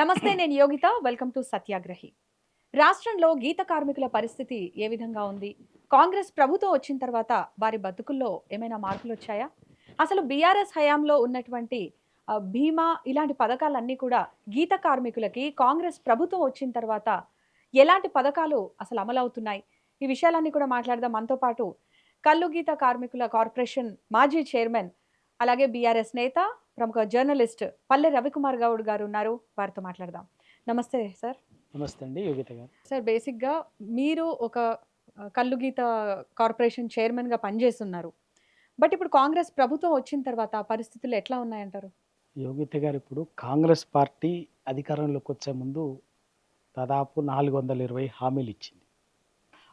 నమస్తే, నేను Yogita. Welcome to సత్యాగ్రహి. రాష్ట్రంలో గీత కార్మికుల పరిస్థితి ఏ విధంగా ఉంది? కాంగ్రెస్ ప్రభుత్వం వచ్చిన తర్వాత వారి బతుకుల్లో ఏమైనా మార్పులొచ్చాయా? అసలు బీఆర్ఎస్ హయాంలో ఉన్నటువంటి బీమా ఇలాంటి పథకాలన్నీ కూడా గీత కార్మికులకి కాంగ్రెస్ ప్రభుత్వం వచ్చిన తర్వాత ఎలాంటి పథకాలు అసలు అమలవుతున్నాయి? ఈ విషయాలన్నీ కూడా మాట్లాడదాం. మనతో పాటు కల్లు గీత కార్మికుల కార్పొరేషన్ మాజీ చైర్మన్, అలాగే బీఆర్ఎస్ నేత, ప్రముఖ జర్నలిస్ట్ పల్లె రవికుమార్ గౌడ్ గారు ఉన్నారు. వారితో మాట్లాడదాం. నమస్తే సార్. నమస్తే అండి యోగిత గారు. సార్, బేసిక్గా మీరు ఒక కల్లు గీత కార్పొరేషన్ చైర్మన్గా పనిచేస్తున్నారు. బట్ ఇప్పుడు కాంగ్రెస్ ప్రభుత్వం వచ్చిన తర్వాత ఆ పరిస్థితులు ఎట్లా ఉన్నాయంటారు? యోగిత గారు, ఇప్పుడు కాంగ్రెస్ పార్టీ అధికారంలోకి వచ్చే ముందు దాదాపు 420 హామీలు ఇచ్చింది.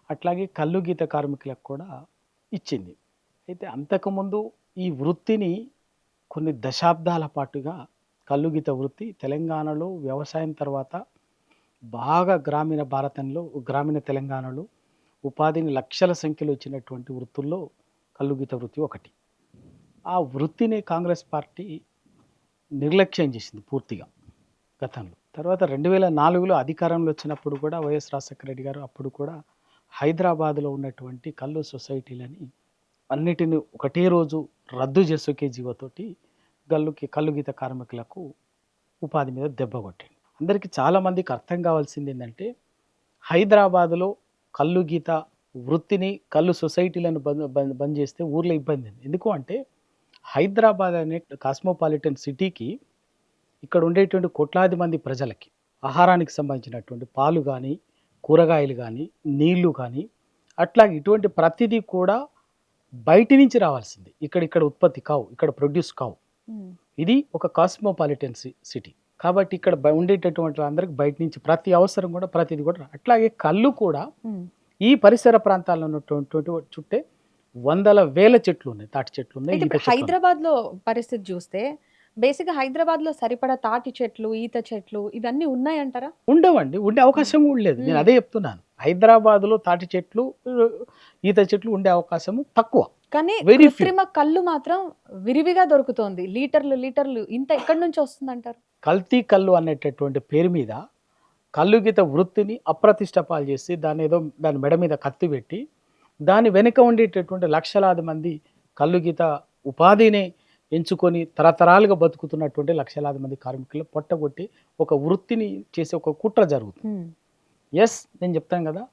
అట్లాగే కల్లు గీత కార్మికులకు కూడా ఇచ్చింది. అయితే అంతకుముందు ఈ వృత్తిని కొన్ని దశాబ్దాల పాటుగా కల్లు గీత వృత్తి తెలంగాణలో వ్యవసాయం తర్వాత బాగా గ్రామీణ తెలంగాణలో ఉపాధిని లక్షల సంఖ్యలో ఇచ్చినటువంటి వృత్తుల్లో కల్లు గీత వృత్తి ఒకటి. ఆ వృత్తిని కాంగ్రెస్ పార్టీ నిర్లక్ష్యం చేసింది పూర్తిగా గతంలో. తర్వాత 2004లో అధికారంలో వచ్చినప్పుడు కూడా వైఎస్ రాజశేఖర రెడ్డి గారు అప్పుడు కూడా హైదరాబాద్లో ఉన్నటువంటి కల్లు సొసైటీలని అన్నిటిని ఒకటే రోజు రద్దు చేసే జీవోతోటి కల్లు గీత కార్మికులకు ఉపాధి మీద దెబ్బ కొట్టింది. అందరికీ చాలామందికి అర్థం కావాల్సింది ఏంటంటే, హైదరాబాద్లో కల్లు గీత వృత్తిని కల్లు సొసైటీలను బంద్ చేస్తే ఊర్లో ఇబ్బంది. ఎందుకు అంటే హైదరాబాద్ అనే కాస్మోపాలిటన్ సిటీకి ఇక్కడ ఉండేటువంటి కోట్లాది మంది ప్రజలకి ఆహారానికి సంబంధించినటువంటి పాలు కానీ, కూరగాయలు కానీ, నీళ్లు కానీ, అట్లాగే ఇటువంటి ప్రతిదీ కూడా బయటి నుంచి రావాల్సింది. ఇక్కడ ఉత్పత్తి కావు, ఇక్కడ ప్రొడ్యూస్ కావు. ఇది ఒక కాస్మోపాలిటన్ సిటీ కాబట్టి ఇక్కడ ఉండేటటువంటి అందరికి బయట నుంచి ప్రతి అవసరం కూడా ప్రతిది కూడా. అట్లాగే కళ్ళు కూడా ఈ పరిసర ప్రాంతాల్లో ఉన్నటువంటి చుట్టే వందల వేల చెట్లు ఉన్నాయి, తాటి చెట్లు ఉన్నాయి. హైదరాబాద్ లో పరిస్థితి చూస్తే బేసిక్ హైదరాబాద్ లో సరిపడా తాటి చెట్లు, ఈత చెట్లు ఇవన్నీ ఉన్నాయంటారా? ఉండవండి, ఉండే అవకాశం కూడా లేదు. నేను అదే చెప్తున్నాను. హైదరాబాద్ లో తాటి చెట్లు, ఈత చెట్లు ఉండే అవకాశము తక్కువ. కానీ కృత్రిమ కళ్ళు మాత్రం విరివిగా దొరుకుతోంది. లీటర్లు ఇంత ఎక్కడి నుంచి వస్తుందంటారు? కల్తీ కళ్ళు అనేటటువంటి పేరు మీద కల్లు గీత వృత్తిని అప్రతిష్టపాలు చేసి దాని మెడ మీద కత్తి పెట్టి దాని వెనుక ఉండేటటువంటి లక్షలాది మంది కల్లు గీత ఉపాధిని ఎంచుకొని తరతరాలుగా బతుకుతున్నటువంటి లక్షలాది మంది కార్మికులు పొట్టగొట్టి ఒక వృత్తిని చేసే ఒక కుట్ర జరుగుతుంది. నేను చెప్తాను కదా,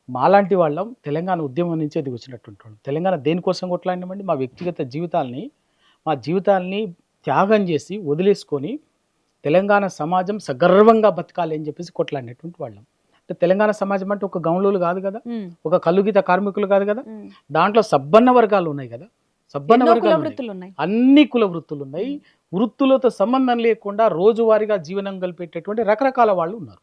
మాలాంటి వాళ్ళం తెలంగాణ ఉద్యమం నుంచి అది వచ్చినటువంటి తెలంగాణ దేనికోసం కొట్లాడినామండి? మా జీవితాల్ని త్యాగం చేసి వదిలేసుకొని తెలంగాణ సమాజం సగర్వంగా బతకాలి అని చెప్పేసి కొట్లాడినటువంటి వాళ్ళం. అంటే తెలంగాణ సమాజం అంటే ఒక గౌండ్లు కాదు కదా, ఒక కల్లు గీత కార్మికులు కాదు కదా. దాంట్లో సబ్బన్న వర్గాలు ఉన్నాయి కదా, సబ్బన్న వర్గాలు ఉన్నాయి, అన్ని కుల వృత్తులు ఉన్నాయి. వృత్తులతో సంబంధం లేకుండా రోజువారీగా జీవనం గడిపేటటువంటి రకరకాల వాళ్ళు ఉన్నారు.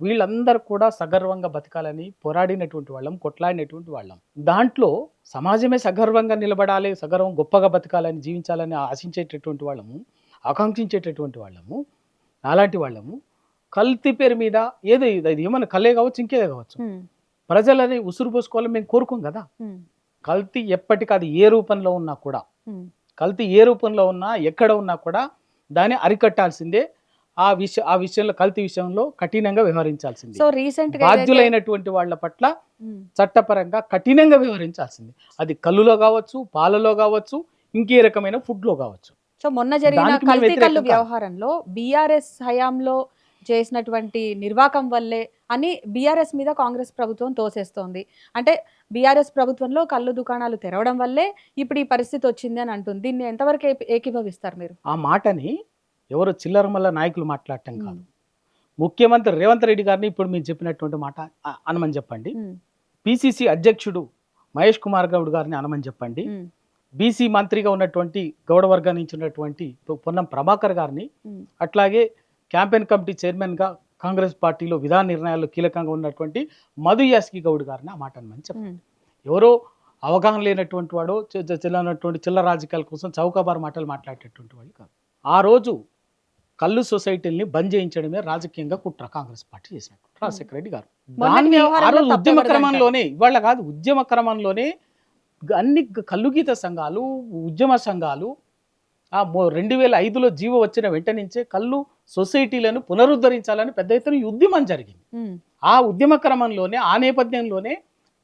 వీళ్ళందరూ కూడా సగర్వంగా బతకాలని పోరాడినటువంటి వాళ్ళం, కొట్లాడినటువంటి వాళ్ళం. దాంట్లో సమాజమే సగర్వంగా నిలబడాలి, సగర్వం గొప్పగా బతకాలని, జీవించాలని ఆశించేటటువంటి వాళ్ళము, ఆకాంక్షించేటటువంటి వాళ్ళము. అలాంటి వాళ్ళము కల్తీ పేరు మీద ఇది ఏమన్నా కలే కావచ్చు, ఇంకేదే కావచ్చు, ప్రజలని ఉసురు పోసుకోవాలని మేము కోరుకోం కదా. కల్తీ ఎప్పటికీ అది ఏ రూపంలో ఉన్నా కూడా, కల్తీ ఏ రూపంలో ఉన్నా ఎక్కడ ఉన్నా కూడా దాన్ని అరికట్టాల్సిందే. ఆ విషయంలో కల్తీ విషయంలో కఠినంగా వ్యవహరించాల్సింది. బాధ్యులైనటువంటి వాళ్ళ పట్ల చట్టపరంగా కఠినంగా వ్యవహరించాల్సింది. అది కల్లులో కావచ్చు, పాలలో కావచ్చు, ఇంకే రకమైన ఫుడ్ లో కావచ్చు. సో మొన్న జరిగిన కల్తీ కల్లు వ్యవహారంలో బీఆర్ఎస్ హయాంలో చేసినటువంటి నిర్వాకం వల్లే అని బీఆర్ఎస్ మీద కాంగ్రెస్ ప్రభుత్వం తోసేస్తోంది. అంటే బీఆర్ఎస్ ప్రభుత్వంలో కళ్ళు దుకాణాలు తెరవడం వల్లే ఇప్పుడు ఈ పరిస్థితి వచ్చింది అని అంటుంది. దీన్ని ఎంతవరకు ఏకీభవిస్తారు మీరు? ఆ మాటని ఎవరు చిల్లరమల్ల నాయకులు మాట్లాడటం కాదు. ముఖ్యమంత్రి రేవంత్ రెడ్డి గారిని ఇప్పుడు మీరు చెప్పినటువంటి మాట అనమని చెప్పండి. పిసిసి అధ్యక్షుడు మహేష్ కుమార్ గౌడ్ గారిని అనమని చెప్పండి. బీసీ మంత్రిగా ఉన్నటువంటి గౌడ వర్గాన్ని ఇచ్చినటువంటి పొన్నం ప్రభాకర్ గారిని, అట్లాగే క్యాంపెయిన్ కమిటీ చైర్మన్గా కాంగ్రెస్ పార్టీలో విధాన నిర్ణయాల్లో కీలకంగా ఉన్నటువంటి మధు యాస్కి గౌడ్ గారిని ఆ మాట అనమని చెప్పండి. ఎవరో అవగాహన లేనటువంటి వాడు, చిల్లర రాజకీయాల కోసం చౌకబారు మాటలు మాట్లాడేటటువంటి వాడు కాదు. ఆ రోజు కల్లు సొసైటీని బంద్ చేయించడమే రాజకీయంగా కుట్ర కాంగ్రెస్ పార్టీ చేసినట్టు రాజశేఖర రెడ్డి గారు. దాన్ని ఆ రోజు ఉద్యమ క్రమంలోనే, ఇవాళ కాదు, ఉద్యమ క్రమంలోనే అన్ని కల్లు గీత సంఘాలు, ఉద్యమ సంఘాలు 2005లో జీవో వచ్చిన వెంట నుంచే కళ్ళు సొసైటీలను పునరుద్ధరించాలని పెద్ద ఎత్తున ఉద్యమం జరిగింది. ఆ ఉద్యమ క్రమంలోనే ఆ నేపథ్యంలోనే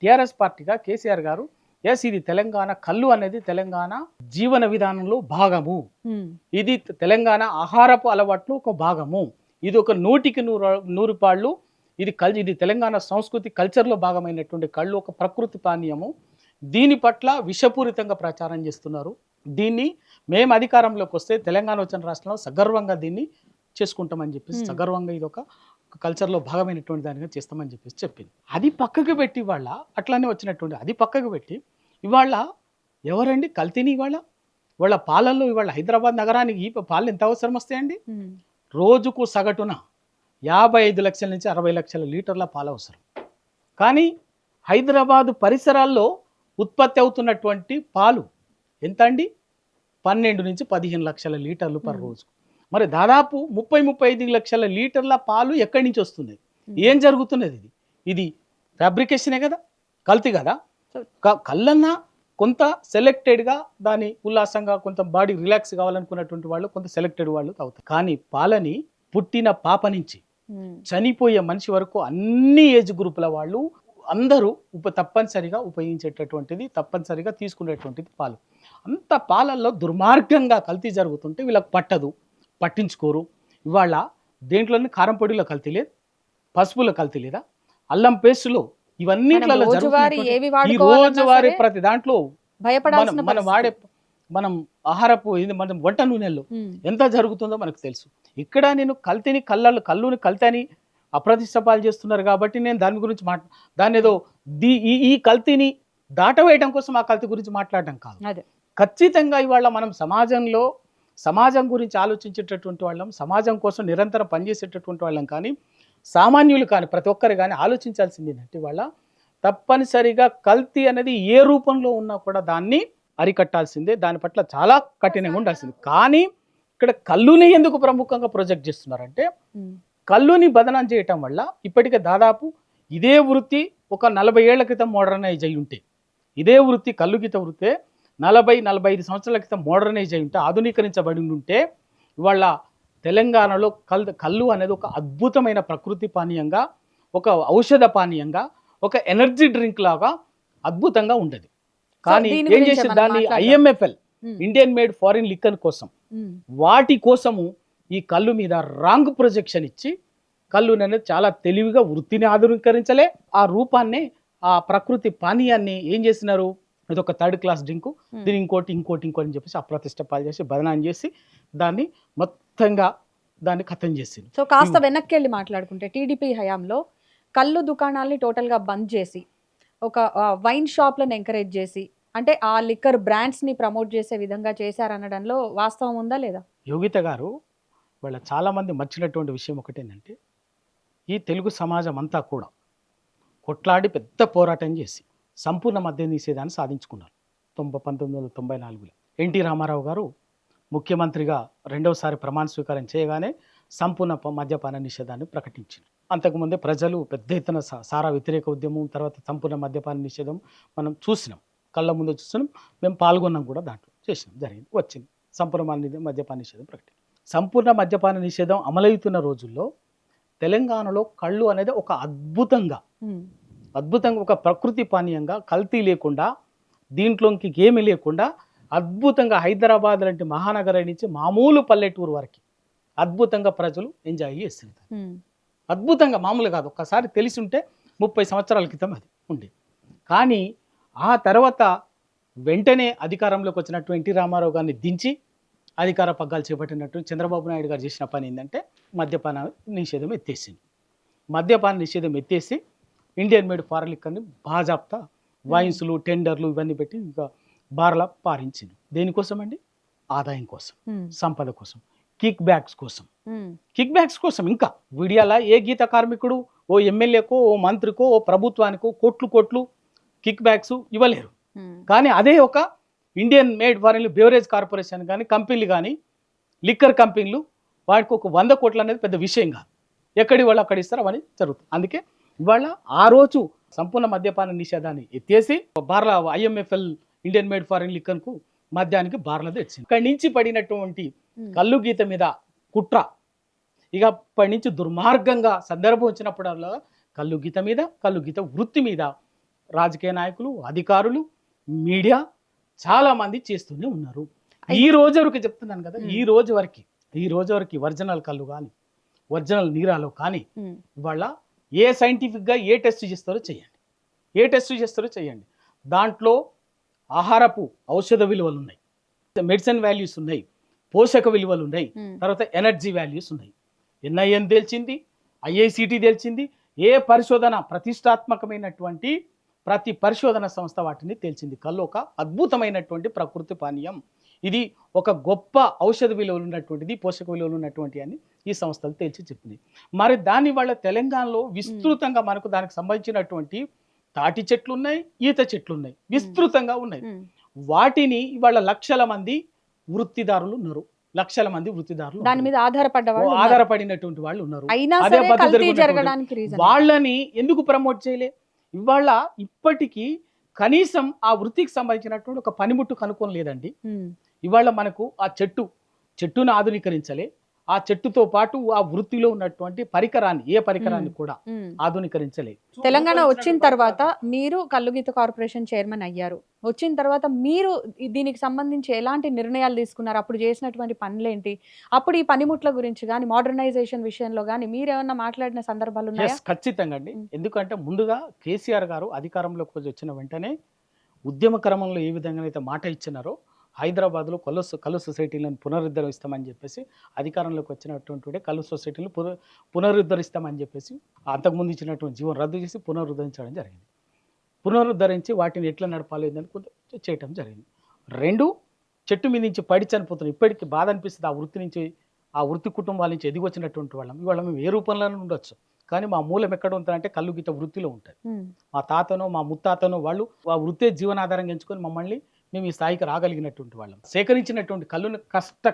టీఆర్ఎస్ పార్టీగా కేసీఆర్ గారు ఎస్ ఇది తెలంగాణ కళ్ళు అనేది తెలంగాణ జీవన విధానంలో భాగము, ఇది తెలంగాణ ఆహారపు అలవాట్లు ఒక భాగము, ఇది ఒక 100కి 100 పాళ్ళు ఇది తెలంగాణ సంస్కృతి కల్చర్లో భాగమైనటువంటి కళ్ళు ఒక ప్రకృతి పానీయము, దీని పట్ల విషపూరితంగా ప్రచారం చేస్తున్నారు. దీన్ని మేము అధికారంలోకి వస్తే తెలంగాణ వచ్చిన రాష్ట్రంలో సగర్వంగా దీన్ని చేసుకుంటామని చెప్పేసి సగర్వంగా ఇది ఒక కల్చర్లో భాగమైనటువంటి దానిగా చేస్తామని చెప్పేసి చెప్పింది. అది పక్కకు పెట్టి ఇవాళ అట్లానే వచ్చినటువంటి అది పక్కకు పెట్టి ఇవాళ ఎవరండి కల్తీని వాళ్ళ పాలల్లో ఇవాళ హైదరాబాద్ నగరానికి ఈ పాలు ఎంత అవసరం వస్తాయండి? రోజుకు సగటున 55 లక్షల నుంచి 60 లక్షల లీటర్ల పాలు అవసరం. కానీ హైదరాబాదు పరిసరాల్లో ఉత్పత్తి అవుతున్నటువంటి పాలు ఎంత అండి? 12 నుంచి 15 లక్షల లీటర్లు పర్ రోజు. మరి దాదాపు 30-35 లక్షల లీటర్ల పాలు ఎక్కడి నుంచి వస్తున్నాయి? ఏం జరుగుతున్నది? ఇది ఫ్యాబ్రికేషనే కదా, కల్తీ కదా. కళ్ళన్నా కొంత సెలెక్టెడ్గా దాని ఉల్లాసంగా కొంత బాడీ రిలాక్స్ కావాలనుకున్నటువంటి వాళ్ళు కొంత సెలెక్టెడ్ వాళ్ళు తాగుతారు. కానీ పాలని పుట్టిన పాప నుంచి చనిపోయే మనిషి వరకు అన్ని ఏజ్ గ్రూపుల వాళ్ళు అందరూ తప్పనిసరిగా ఉపయోగించేటటువంటిది, తప్పనిసరిగా తీసుకునేటువంటిది పాలు. అంత పాలల్లో దుర్మార్గంగా కల్తీ జరుగుతుంటే వీళ్ళకి పట్టించుకోరు. ఇవాళ దేంట్లోనే కారం పొడిలో కల్తీ లేదు, పసుపులో కల్తీ లేదా, అల్లం పేస్టులో ఇవన్నిట్లలో ఈ రోజువారీ ప్రతి దాంట్లో మనం ఆహారపు మనం వంట నూనెల్లో ఎంత జరుగుతుందో మనకు తెలుసు. ఇక్కడ నేను కళ్ళుని కల్తీని అప్రతిష్టపాలు చేస్తున్నారు కాబట్టి నేను దాని గురించి దాని ఏదో ఈ కల్తీని దాటవేయడం కోసం ఆ కల్తీ గురించి మాట్లాడడం కాదు. ఖచ్చితంగా ఇవాళ మనం సమాజం గురించి ఆలోచించేటటువంటి వాళ్ళం, సమాజం కోసం నిరంతరం పనిచేసేటటువంటి వాళ్ళం, కానీ సామాన్యులు కానీ ప్రతి ఒక్కరు కానీ ఆలోచించాల్సింది ఏంటంటే ఇవాళ తప్పనిసరిగా కల్తీ అనేది ఏ రూపంలో ఉన్నా కూడా దాన్ని అరికట్టాల్సిందే, దాని పట్ల చాలా కఠినంగా ఉండాల్సింది. కానీ ఇక్కడ కళ్ళుని ఎందుకు ప్రముఖంగా ప్రొజెక్ట్ చేస్తున్నారంటే కళ్ళుని బదనాం చేయటం వల్ల ఇప్పటికే దాదాపు ఇదే వృత్తి ఒక 40 ఏళ్ల క్రితం మోడర్నైజ్ అయి ఉంటే, ఇదే వృత్తి కళ్ళు గీత వృత్తే 40-45 సంవత్సరాల క్రితం మోడర్నైజ్ అయి ఉంటే, ఆధునీకరించబడి ఉంటే ఇవాళ తెలంగాణలో కళ్ళు అనేది ఒక అద్భుతమైన ప్రకృతి పానీయంగా, ఒక ఔషధ పానీయంగా, ఒక ఎనర్జీ డ్రింక్ లాగా అద్భుతంగా ఉండేది. కానీ ఏం చేసింది? దాన్ని IMFL Indian made foreign liquor కోసం వాటి కోసము ఈ కళ్ళు మీద రాంగ్ ప్రొజెక్షన్ ఇచ్చి కళ్ళు అనేది చాలా తెలివిగా వృత్తిని ఆధునీకరించలే, ఆ రూపాన్ని ఆ ప్రకృతి పానీయాన్ని ఏం చేసినారు? ఇది ఒక 3rd క్లాస్ డ్రింకు, దీని ఇంకోటి అని చెప్పేసి అప్రతిష్ట పాలు చేసి బదనాం చేసి దాన్ని మొత్తంగా దాన్ని ఖతం చేసింది. సో కాస్త వెనక్కి వెళ్ళి మాట్లాడుకుంటే టీడీపీ హయాంలో కళ్ళు దుకాణాలని టోటల్గా బంద్ చేసి ఒక వైన్ షాప్లను ఎంకరేజ్ చేసి అంటే ఆ లిక్కర్ బ్రాండ్స్ని ప్రమోట్ చేసే విధంగా చేశారనడంలో వాస్తవం ఉందా లేదా? యోగిత గారు వాళ్ళ చాలామంది మర్చినటువంటి విషయం ఒకటేంటంటే ఈ తెలుగు సమాజం అంతా కూడా కొట్లాడి పెద్ద పోరాటం చేసి సంపూర్ణ మద్య నిషేధాన్ని సాధించుకున్నారు 1994లో. ఎన్టీ రామారావు గారు ముఖ్యమంత్రిగా రెండవసారి ప్రమాణ స్వీకారం చేయగానే సంపూర్ణ మద్యపాన నిషేధాన్ని ప్రకటించారు. అంతకుముందే ప్రజలు పెద్ద ఎత్తున సారా వ్యతిరేక ఉద్యమం, తర్వాత సంపూర్ణ మద్యపాన నిషేధం మనం చూసినాం, కళ్ళ ముందు చూసినాం, మేము పాల్గొన్నాం కూడా, దాంట్లో చేసినాం, జరిగింది, వచ్చింది. సంపూర్ణ మద్యపాన నిషేధం ప్రకటించారు. సంపూర్ణ మద్యపాన నిషేధం అమలవుతున్న రోజుల్లో తెలంగాణలో కళ్ళు అనేది ఒక అద్భుతంగా ఒక ప్రకృతి పానీయంగా, కల్తీ లేకుండా, దీంట్లోకి ఏమీ లేకుండా అద్భుతంగా హైదరాబాద్ లాంటి మహానగరం నుంచి మామూలు పల్లెటూరు వరకు అద్భుతంగా ప్రజలు ఎంజాయ్ చేస్తుంటారు. అద్భుతంగా, మామూలు కాదు. ఒక్కసారి తెలిసి ఉంటే 30 సంవత్సరాల క్రితం అది ఉండేది. కానీ ఆ తర్వాత వెంటనే అధికారంలోకి వచ్చినటువంటి ఎన్టీ రామారావు గారిని దించి అధికార పగ్గాలు చేపట్టినట్టు చంద్రబాబు నాయుడు గారు చేసిన పని ఏంటంటే మద్యపాన నిషేధం ఎత్తేసింది. మద్యపాన నిషేధం ఎత్తేసి ఇండియన్ మేడ్ ఫారెన్ లిక్కర్ని బాజాప్తా వైన్స్లు, టెండర్లు ఇవన్నీ పెట్టి ఇంకా బార్లా పారించింది. దేనికోసం అండి? ఆదాయం కోసం, సంపద కోసం, కిక్ బ్యాక్స్ కోసం. ఇంకా విడియాల ఏ గీత కార్మికుడు ఓ ఎమ్మెల్యేకో, ఓ మంత్రికో, ఓ ప్రభుత్వానికో కోట్లు కిక్ బ్యాక్స్ ఇవ్వలేరు. కానీ అదే ఒక Indian made foreign beverage corporation కానీ, కంపెనీలు కానీ, లిక్కర్ కంపెనీలు, వాటికి ఒక 100 కోట్లు అనేది పెద్ద విషయం కాదు. ఎక్కడి వాళ్ళు అక్కడ ఇస్తారు, అవన్నీ జరుగుతుంది. అందుకే ఇవాళ ఆ రోజు సంపూర్ణ మద్యపాన నిషేధాన్ని ఎత్తేసి బార్ల IMFL ఇండియన్ మేడ్ ఫారెన్ లిక్కర్కు మద్యానికి బార్ల తెచ్చింది. ఇక్కడి నుంచి పడినటువంటి కళ్ళు గీత మీద కుట్ర, ఇక అప్పటి నుంచి దుర్మార్గంగా సందర్భం వచ్చినప్పుడల్లా కల్లు గీత మీద, కల్లు గీత వృత్తి మీద రాజకీయ నాయకులు, అధికారులు, మీడియా చాలామంది చేస్తూనే ఉన్నారు. ఈ రోజు వరకు చెప్తున్నాను కదా, ఈ రోజు వరకు ఒరిజినల్ కళ్ళు కానీ, ఒరిజినల్ నీరాలో కానీ ఇవాళ ఏ సైంటిఫిక్గా ఏ టెస్ట్ చేస్తారో చేయండి. దాంట్లో ఆహారపు ఔషధ విలువలు ఉన్నాయి, మెడిసిన్ వాల్యూస్ ఉన్నాయి, పోషక విలువలు ఉన్నాయి, తర్వాత ఎనర్జీ వాల్యూస్ ఉన్నాయి. ఎన్ఐఎన్ తేల్చింది, ఐఐసిటి తేల్చింది, ఏ పరిశోధన ప్రతిష్టాత్మకమైనటువంటి ప్రతి పరిశోధన సంస్థ వాటిని తేల్చింది. కళ్ళు ఒక అద్భుతమైనటువంటి ప్రకృతి పానీయం, ఇది ఒక గొప్ప ఔషధ విలువలు ఉన్నటువంటిది, పోషక విలువలు ఉన్నటువంటి అని ఈ సంస్థలు తేల్చి చెప్పింది. మరి దాని వాళ్ళ తెలంగాణలో విస్తృతంగా మనకు దానికి సంబంధించినటువంటి తాటి చెట్లు ఉన్నాయి, ఈత చెట్లు ఉన్నాయి, విస్తృతంగా ఉన్నాయి. వాటిని ఇవాళ లక్షల మంది వృత్తిదారులు ఉన్నారు, దాని మీద ఆధారపడినటువంటి వాళ్ళు ఉన్నారు. అదే పద్ధతి వాళ్ళని ఎందుకు ప్రమోట్ చేయలే? ఇవాళ ఇప్పటికీ కనీసం ఆ వృత్తికి సంబంధించినటువంటి ఒక పనిముట్టు కనుక్కొని లేదండి. ఇవాళ మనకు ఆ చెట్టును ఆధునీకరించలే, ఆ చెట్టుతో పాటు ఆ వృత్తిలో ఉన్నటువంటి ఏ పరికరాన్ని కూడా ఆధునీకరించలే. తెలంగాణ వచ్చిన తర్వాత మీరు కల్లుగీత కార్పొరేషన్ చైర్మన్ అయ్యారు. వచ్చిన తర్వాత మీరు దీనికి సంబంధించి ఎలాంటి నిర్ణయాలు తీసుకున్నారు? అప్పుడు చేసినటువంటి పనులేంటి? అప్పుడు ఈ పనిముట్ల గురించి కానీ, మోడర్నైజేషన్ విషయంలో కానీ మీరేమన్నా మాట్లాడిన సందర్భాలు ఉన్నాయా? ఖచ్చితంగా అండి. ఎందుకంటే ముందుగా కేసీఆర్ గారు అధికారంలోకి వచ్చిన వెంటనే ఉద్యమ క్రమంలో ఏ విధంగా అయితే మాట ఇచ్చినారో, హైదరాబాద్లో కళ్ళు సొసైటీలను పునరుద్ధరిస్తామని చెప్పేసి అధికారంలోకి వచ్చినటువంటి కళ్ళు సొసైటీలు పునరుద్ధరిస్తామని చెప్పేసి అంతకుముందు ఇచ్చినటువంటి జీవనం రద్దు చేసి పునరుద్ధరించడం జరిగింది. పునరుద్ధరించి వాటిని ఎట్లా నడపాలి అని కొంచెం చేయటం జరిగింది. 2 చెట్టు మీద నుంచి పడి చనిపోతున్నాం. ఇప్పటికీ బాధ అనిపిస్తుంది. ఆ వృత్తి కుటుంబాల నుంచి ఎదిగి వచ్చినటువంటి వాళ్ళం ఇవాళ మేము ఏ రూపంలోనే ఉండొచ్చు, కానీ మా మూలం ఎక్కడ ఉంటుందంటే కల్లు గీత వృత్తిలో ఉంటుంది. మా తాతనో మా ముత్తాతనో వాళ్ళు ఆ వృత్తే జీవనాధారంగా ఎంచుకొని మమ్మల్ని మేము ఈ స్థాయికి రాగలిగినటువంటి వాళ్ళం. సేకరించినటువంటి కళ్ళుని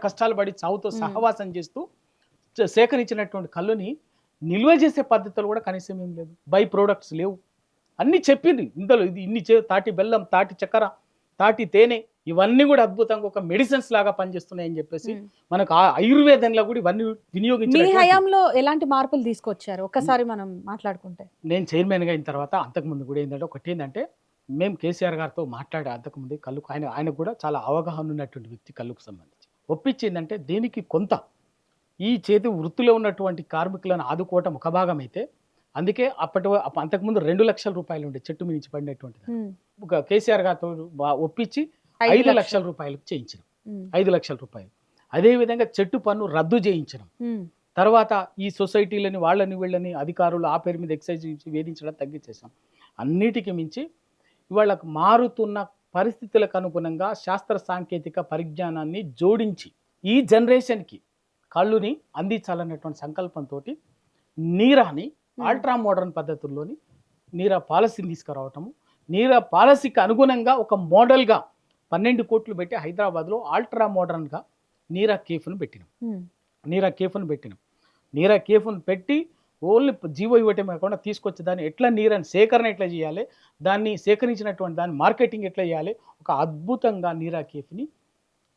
కష్టాలు పడి చావుతో సహవాసం చేస్తూ సేకరించినటువంటి కళ్ళుని నిల్వ చేసే పద్ధతులు కూడా కనీసం ఏం లేదు, బై ప్రొడక్ట్స్ లేవు. అన్నీ చెప్పింది ఇందులో, ఇది తాటి బెల్లం, తాటి చక్కెర, తాటి తేనె ఇవన్నీ కూడా అద్భుతంగా ఒక మెడిసిన్స్ లాగా పనిచేస్తున్నాయని చెప్పేసి మనకు ఆయుర్వేదంలో కూడా ఇవన్నీ వినియోగించారు. మీ హయాంలో ఎలాంటి మార్పులు తీసుకొచ్చారు ఒక్కసారి మనం మాట్లాడుకుంటే? నేను చైర్మన్గా అయిన తర్వాత అంతకుముందు కూడా ఏంటంటే మేము కేసీఆర్ గారితో మాట్లాడే అంతకుముందు కళ్ళుకు ఆయనకు కూడా చాలా అవగాహన ఉన్నటువంటి వ్యక్తి కళ్ళుకు సంబంధించి ఒప్పించిందంటే దీనికి కొంత ఈ చేతి వృత్తిలో ఉన్నటువంటి కార్మికులను ఆదుకోవటం ఒక భాగం అయితే, అందుకే అంతకుముందు 2 లక్షల రూపాయలు ఉండే చెట్టు మీద నుంచి పడినటువంటిది కేసీఆర్ గారితో ఒప్పించి 5 లక్షల రూపాయలకు చేయించడం. 5 లక్షల రూపాయలు. అదేవిధంగా చెట్టు పన్ను రద్దు చేయించడం. తర్వాత ఈ సొసైటీలని వీళ్ళని అధికారులు ఆ పేరు మీద ఎక్సైజ్ వేధించడం తగ్గించేసాం. అన్నిటికీ మించి ఇవాళ మారుతున్న పరిస్థితులకు అనుగుణంగా శాస్త్ర సాంకేతిక పరిజ్ఞానాన్ని జోడించి ఈ జనరేషన్కి కళ్ళుని అందించాలనేటువంటి సంకల్పంతో నీరాని అల్ట్రా మోడర్న్ పద్ధతుల్లోని నీరా పాలసీని తీసుకురావటము, నీరా పాలసీకి అనుగుణంగా ఒక మోడల్గా 12 కోట్లు పెట్టి హైదరాబాద్లో అల్ట్రా మోడర్న్గా నీరా కేఫ్ను పెట్టినాం. నీరా కేఫ్ను పెట్టి ఓన్లీ జీవో ఇవ్వటమే కాకుండా తీసుకొచ్చి దాన్ని ఎట్లా నీరని సేకరణ ఎట్లా చేయాలి, దాన్ని సేకరించినటువంటి దాన్ని మార్కెటింగ్ ఎట్లా చేయాలి, ఒక అద్భుతంగా నీరా కేఫ్ని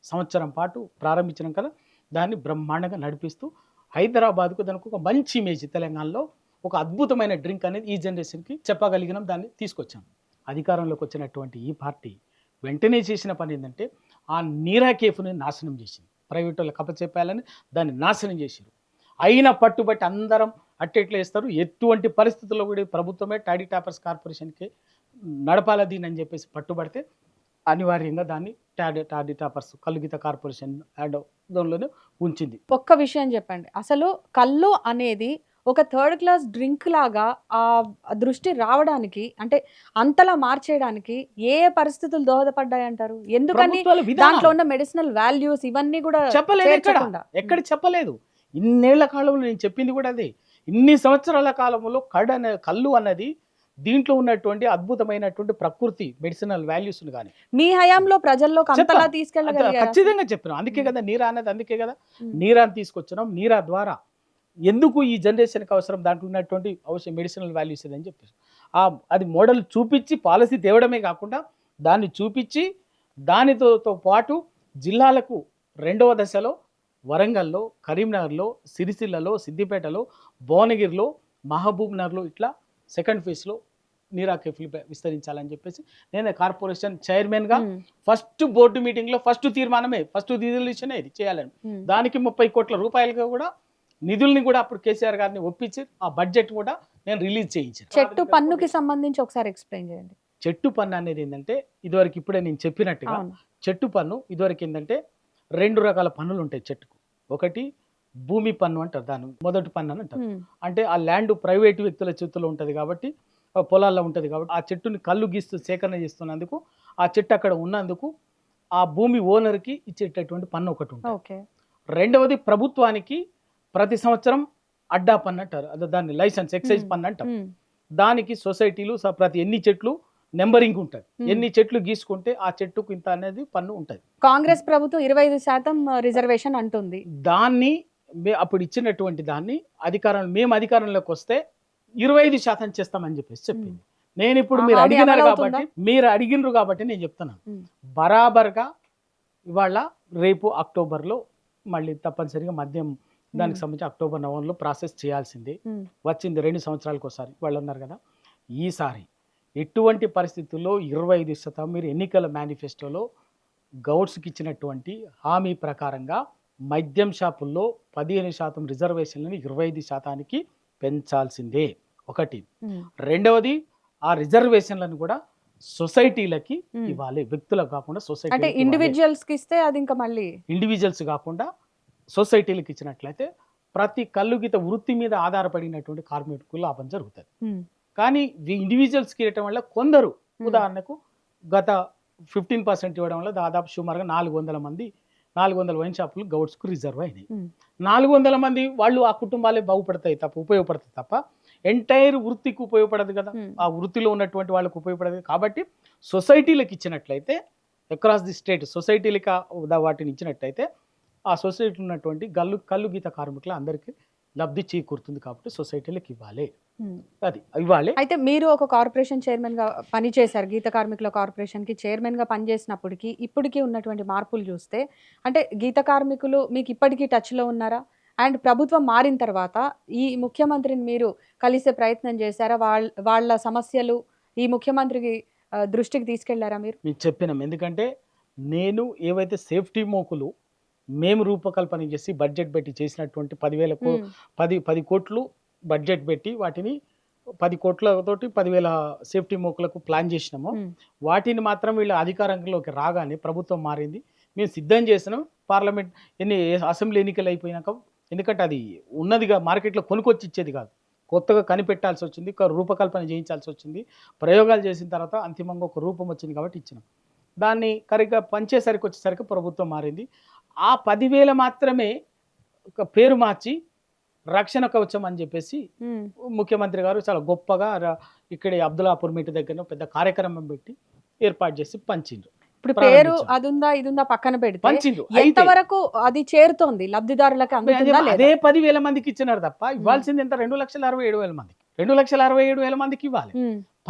సంవత్సరం పాటు ప్రారంభించినాం కదా. దాన్ని బ్రహ్మాండంగా నడిపిస్తూ హైదరాబాద్కు దానికి ఒక మంచి ఇమేజ్, తెలంగాణలో ఒక అద్భుతమైన డ్రింక్ అనేది ఈ జనరేషన్కి చెప్పగలిగినాం, దాన్ని తీసుకొచ్చాం. అధికారంలోకి వచ్చినటువంటి ఈ పార్టీ వెంటనే చేసిన పని ఏంటంటే ఆ నీరా కేఫ్ని నాశనం చేసింది. ప్రైవేట్ వాళ్ళకి అప్పచెప్పాలని దాన్ని నాశనం చేసారు. అయిన పట్టుబట్టి అందరం అట్టెట్లా వేస్తారు. ఎటువంటి పరిస్థితుల్లో కూడా ప్రభుత్వమే టాడీ టాపర్స్ కార్పొరేషన్కి నడపాల దీని అని చెప్పేసి పట్టుబడితే అనివార్యంగా దాన్ని టాడీ టాపర్స్ కల్లుగీత కార్పొరేషన్ దానిలోనే ఉంచింది. ఒక్క విషయం చెప్పండి, అసలు కళ్ళు అనేది ఒక 3rd క్లాస్ డ్రింక్ లాగా ఆ దృష్టి రావడానికి, అంటే అంతలా మార్చేయడానికి ఏ పరిస్థితులు దోహదపడ్డాయి అంటారు? ఎందుకని దాంట్లో ఉన్న మెడిసినల్ వాల్యూస్ ఇవన్నీ కూడా ఎక్కడ చెప్పలేదు. ఇన్నేళ్ల కాలంలో నేను చెప్పింది కూడా అదే. ఇన్ని సంవత్సరాల కాలంలో కళ్ళు అన్నది దీంట్లో ఉన్నటువంటి అద్భుతమైనటువంటి ప్రకృతి మెడిసినల్ వాల్యూస్ కానీ మీ హయాంలో ప్రజల్లో అంతలా తీసుకెళ్ళగలిగారా? ఖచ్చితంగా చెప్పినాం. అందుకే కదా నీరా అనేది, అందుకే కదా నీరాని తీసుకొచ్చినాం. నీరా ద్వారా ఎందుకు ఈ జనరేషన్కి అవసరం, దాంట్లో ఉన్నటువంటి అవసరం మెడిసినల్ వాల్యూస్ అని చెప్పేసి అది మోడల్ చూపించి పాలసీ తేవడమే కాకుండా దాన్ని చూపించి దానితో పాటు జిల్లాలకు 2వ దశలో వరంగల్లో, కరీంనగర్లో, సిరిసిల్లలో, సిద్దిపేటలో, భువనగిరిలో, మహబూబ్ నగర్లో ఇట్లా సెకండ్ ఫేజ్లో నీరా కెఫ్లు విస్తరించాలని చెప్పేసి నేను కార్పొరేషన్ చైర్మన్గా ఫస్ట్ బోర్డు మీటింగ్లో ఫస్ట్ తీర్మానమే, ఫస్ట్ రిజల్యూషనే ఇది చేయాలని. దానికి 30 కోట్ల రూపాయలుగా కూడా నిధుల్ని కూడా అప్పుడు కేసీఆర్ గారిని ఒప్పించి ఆ బడ్జెట్ కూడా నేను రిలీజ్ చేయించాను. చెట్టు పన్నుకి సంబంధించి ఒకసారి ఎక్స్ప్లెయిన్ చేయండి. చెట్టు పన్ను అనేది ఏంటంటే ఇదివరకు ఇప్పుడే నేను చెప్పినట్టుగా చెట్టు పన్ను ఇదివరకు ఏంటంటే 2 రకాల పన్నులు ఉంటాయి చెట్టుకు. ఒకటి భూమి పన్ను అంటారు, దాని మొదటి పన్ను అని అంటారు. అంటే ఆ ల్యాండ్ ప్రైవేటు వ్యక్తుల చేతుల్లో ఉంటుంది కాబట్టి, పొలాల్లో ఉంటుంది కాబట్టి ఆ చెట్టుని కళ్ళు గీస్తూ సేకరణ చేస్తున్నందుకు, ఆ చెట్టు అక్కడ ఉన్నందుకు ఆ భూమి ఓనర్కి ఇచ్చేటటువంటి పన్ను ఒకటి ఉంటుంది. రెండవది ప్రభుత్వానికి ప్రతి సంవత్సరం అడ్డా పన్ను అంటారు, అదే దాన్ని లైసెన్స్ ఎక్సైజ్ పన్ను అంటారు. దానికి సొసైటీలు ప్రతి ఎన్ని చెట్లు నెంబరింగ్ ఉంటుంది, ఎన్ని చెట్లు గీసుకుంటే ఆ చెట్టుకు ఇంత అనేది పన్ను ఉంటుంది. కాంగ్రెస్ ప్రభుత్వం 25% రిజర్వేషన్ అంటుంది. దాన్ని అప్పుడు ఇచ్చినటువంటి దాన్ని మేము అధికారంలోకి వస్తే 25% చేస్తామని చెప్పేసి చెప్పింది. నేను ఇప్పుడు మీరు అడిగినారు కాబట్టి నేను చెప్తున్నాను, బరాబర్గా ఇవాళ రేపు అక్టోబర్లో మళ్ళీ తప్పనిసరిగా మద్యం దానికి సంబంధించి అక్టోబర్ నవంబర్లో ప్రాసెస్ చేయాల్సిందే. వచ్చింది 2 సంవత్సరాలకు ఒకసారి వాళ్ళు ఉన్నారు కదా. ఈసారి ఎటువంటి పరిస్థితుల్లో 25% మీరు ఎన్నికల మేనిఫెస్టోలో గౌడ్స్కి ఇచ్చినటువంటి హామీ ప్రకారంగా మద్యం షాపుల్లో 15% రిజర్వేషన్లను 25%కి పెంచాల్సిందే ఒకటి. రెండవది ఆ రిజర్వేషన్లను కూడా సొసైటీలకి ఇవ్వాలి, వ్యక్తులకు కాకుండా సొసైటీ. అంటే ఇండివిజువల్స్కి ఇస్తే అది ఇంకా మళ్ళీ ఇండివిజువల్స్ కాకుండా సొసైటీలకు ఇచ్చినట్లయితే ప్రతి కల్లుగీత వృత్తి మీద ఆధారపడినటువంటి కార్మికులకు లాభం జరుగుతుంది. కానీ ఇండివిజువల్స్కి ఇవ్వడం వల్ల కొందరు, ఉదాహరణకు గత 15% ఇవ్వడం వల్ల దాదాపు సుమారుగా 400 వైన్ షాపులు గౌడ్స్కు రిజర్వ్ అయినాయి. 400 మంది వాళ్ళు ఆ కుటుంబాలే ఉపయోగపడతాయి తప్ప ఎంటైర్ వృత్తికి ఉపయోగపడదు కదా, ఆ వృత్తిలో ఉన్నటువంటి వాళ్ళకు ఉపయోగపడదు. కాబట్టి సొసైటీలకు ఇచ్చినట్లయితే అక్రాస్ ది స్టేట్ సొసైటీలకు వాటిని ఇచ్చినట్లయితే ఆ సొసైటీలో ఉన్నటువంటి కల్లు గీత కార్మికులు అందరికీ లబ్ధి చేకూరుతుంది. కాబట్టి సొసైటీలకు ఇవ్వాలి, అది ఇవ్వాలి. అయితే మీరు ఒక కార్పొరేషన్ చైర్మన్ గా పనిచేశారు, గీత కార్మికుల కార్పొరేషన్ కి చైర్మన్ గా పనిచేసినప్పటికీ ఇప్పటికీ ఉన్నటువంటి మార్పులు చూస్తే, అంటే గీత కార్మికులు మీకు ఇప్పటికీ టచ్ లో ఉన్నారా? అండ్ ప్రభుత్వం మారిన తర్వాత ఈ ముఖ్యమంత్రిని మీరు కలిసే ప్రయత్నం చేశారా? వాళ్ళ సమస్యలు ఈ ముఖ్యమంత్రికి దృష్టికి తీసుకెళ్లారా మీరు? మీకు చెప్పినాం, ఎందుకంటే నేను ఏవైతే సేఫ్టీ మోకులు మేము రూపకల్పన చేసి బడ్జెట్ పెట్టి చేసినటువంటి 10 కోట్లు బడ్జెట్ పెట్టి వాటిని 10 కోట్లతోటి 10,000 సేఫ్టీ మోకులకు ప్లాన్ చేసినాము. వాటిని మాత్రం వీళ్ళ అధికారంలోకి రాగానే ప్రభుత్వం మారింది, మేము సిద్ధం చేసినాం. పార్లమెంట్ అసెంబ్లీ ఎన్నికలు అయిపోయినాక, ఎందుకంటే అది ఉన్నదిగా మార్కెట్లో కొనుక్కొచ్చి ఇచ్చేది కాదు, కొత్తగా కనిపెట్టాల్సి వచ్చింది, రూపకల్పన చేయించాల్సి వచ్చింది. ప్రయోగాలు చేసిన తర్వాత అంతిమంగా ఒక రూపం వచ్చింది కాబట్టి ఇచ్చినాం. దాన్ని కరెక్ట్గా వచ్చేసరికి ప్రభుత్వం మారింది. ఆ 10,000 మాత్రమే ఒక పేరు మార్చి రక్షణ కవచం అని చెప్పేసి ముఖ్యమంత్రి గారు చాలా గొప్పగా ఇక్కడ అబ్దుల్లాపూర్ మీట్ దగ్గర పెద్ద కార్యక్రమం పెట్టి ఏర్పాటు చేసి పంచిండ్రు. ఇప్పుడు పేరు అదుందా ఇదుందా పక్కన పెడితే పంచిండ్రు. ఎంతవరకు అది చేరుతోంది లబ్ధిదారులకు? అదే 10,000 మందికి ఇచ్చినారు తప్ప ఇవ్వాల్సింది ఎంత? 2,67,000 మందికి. 2,67,000 మందికి ఇవ్వాలి.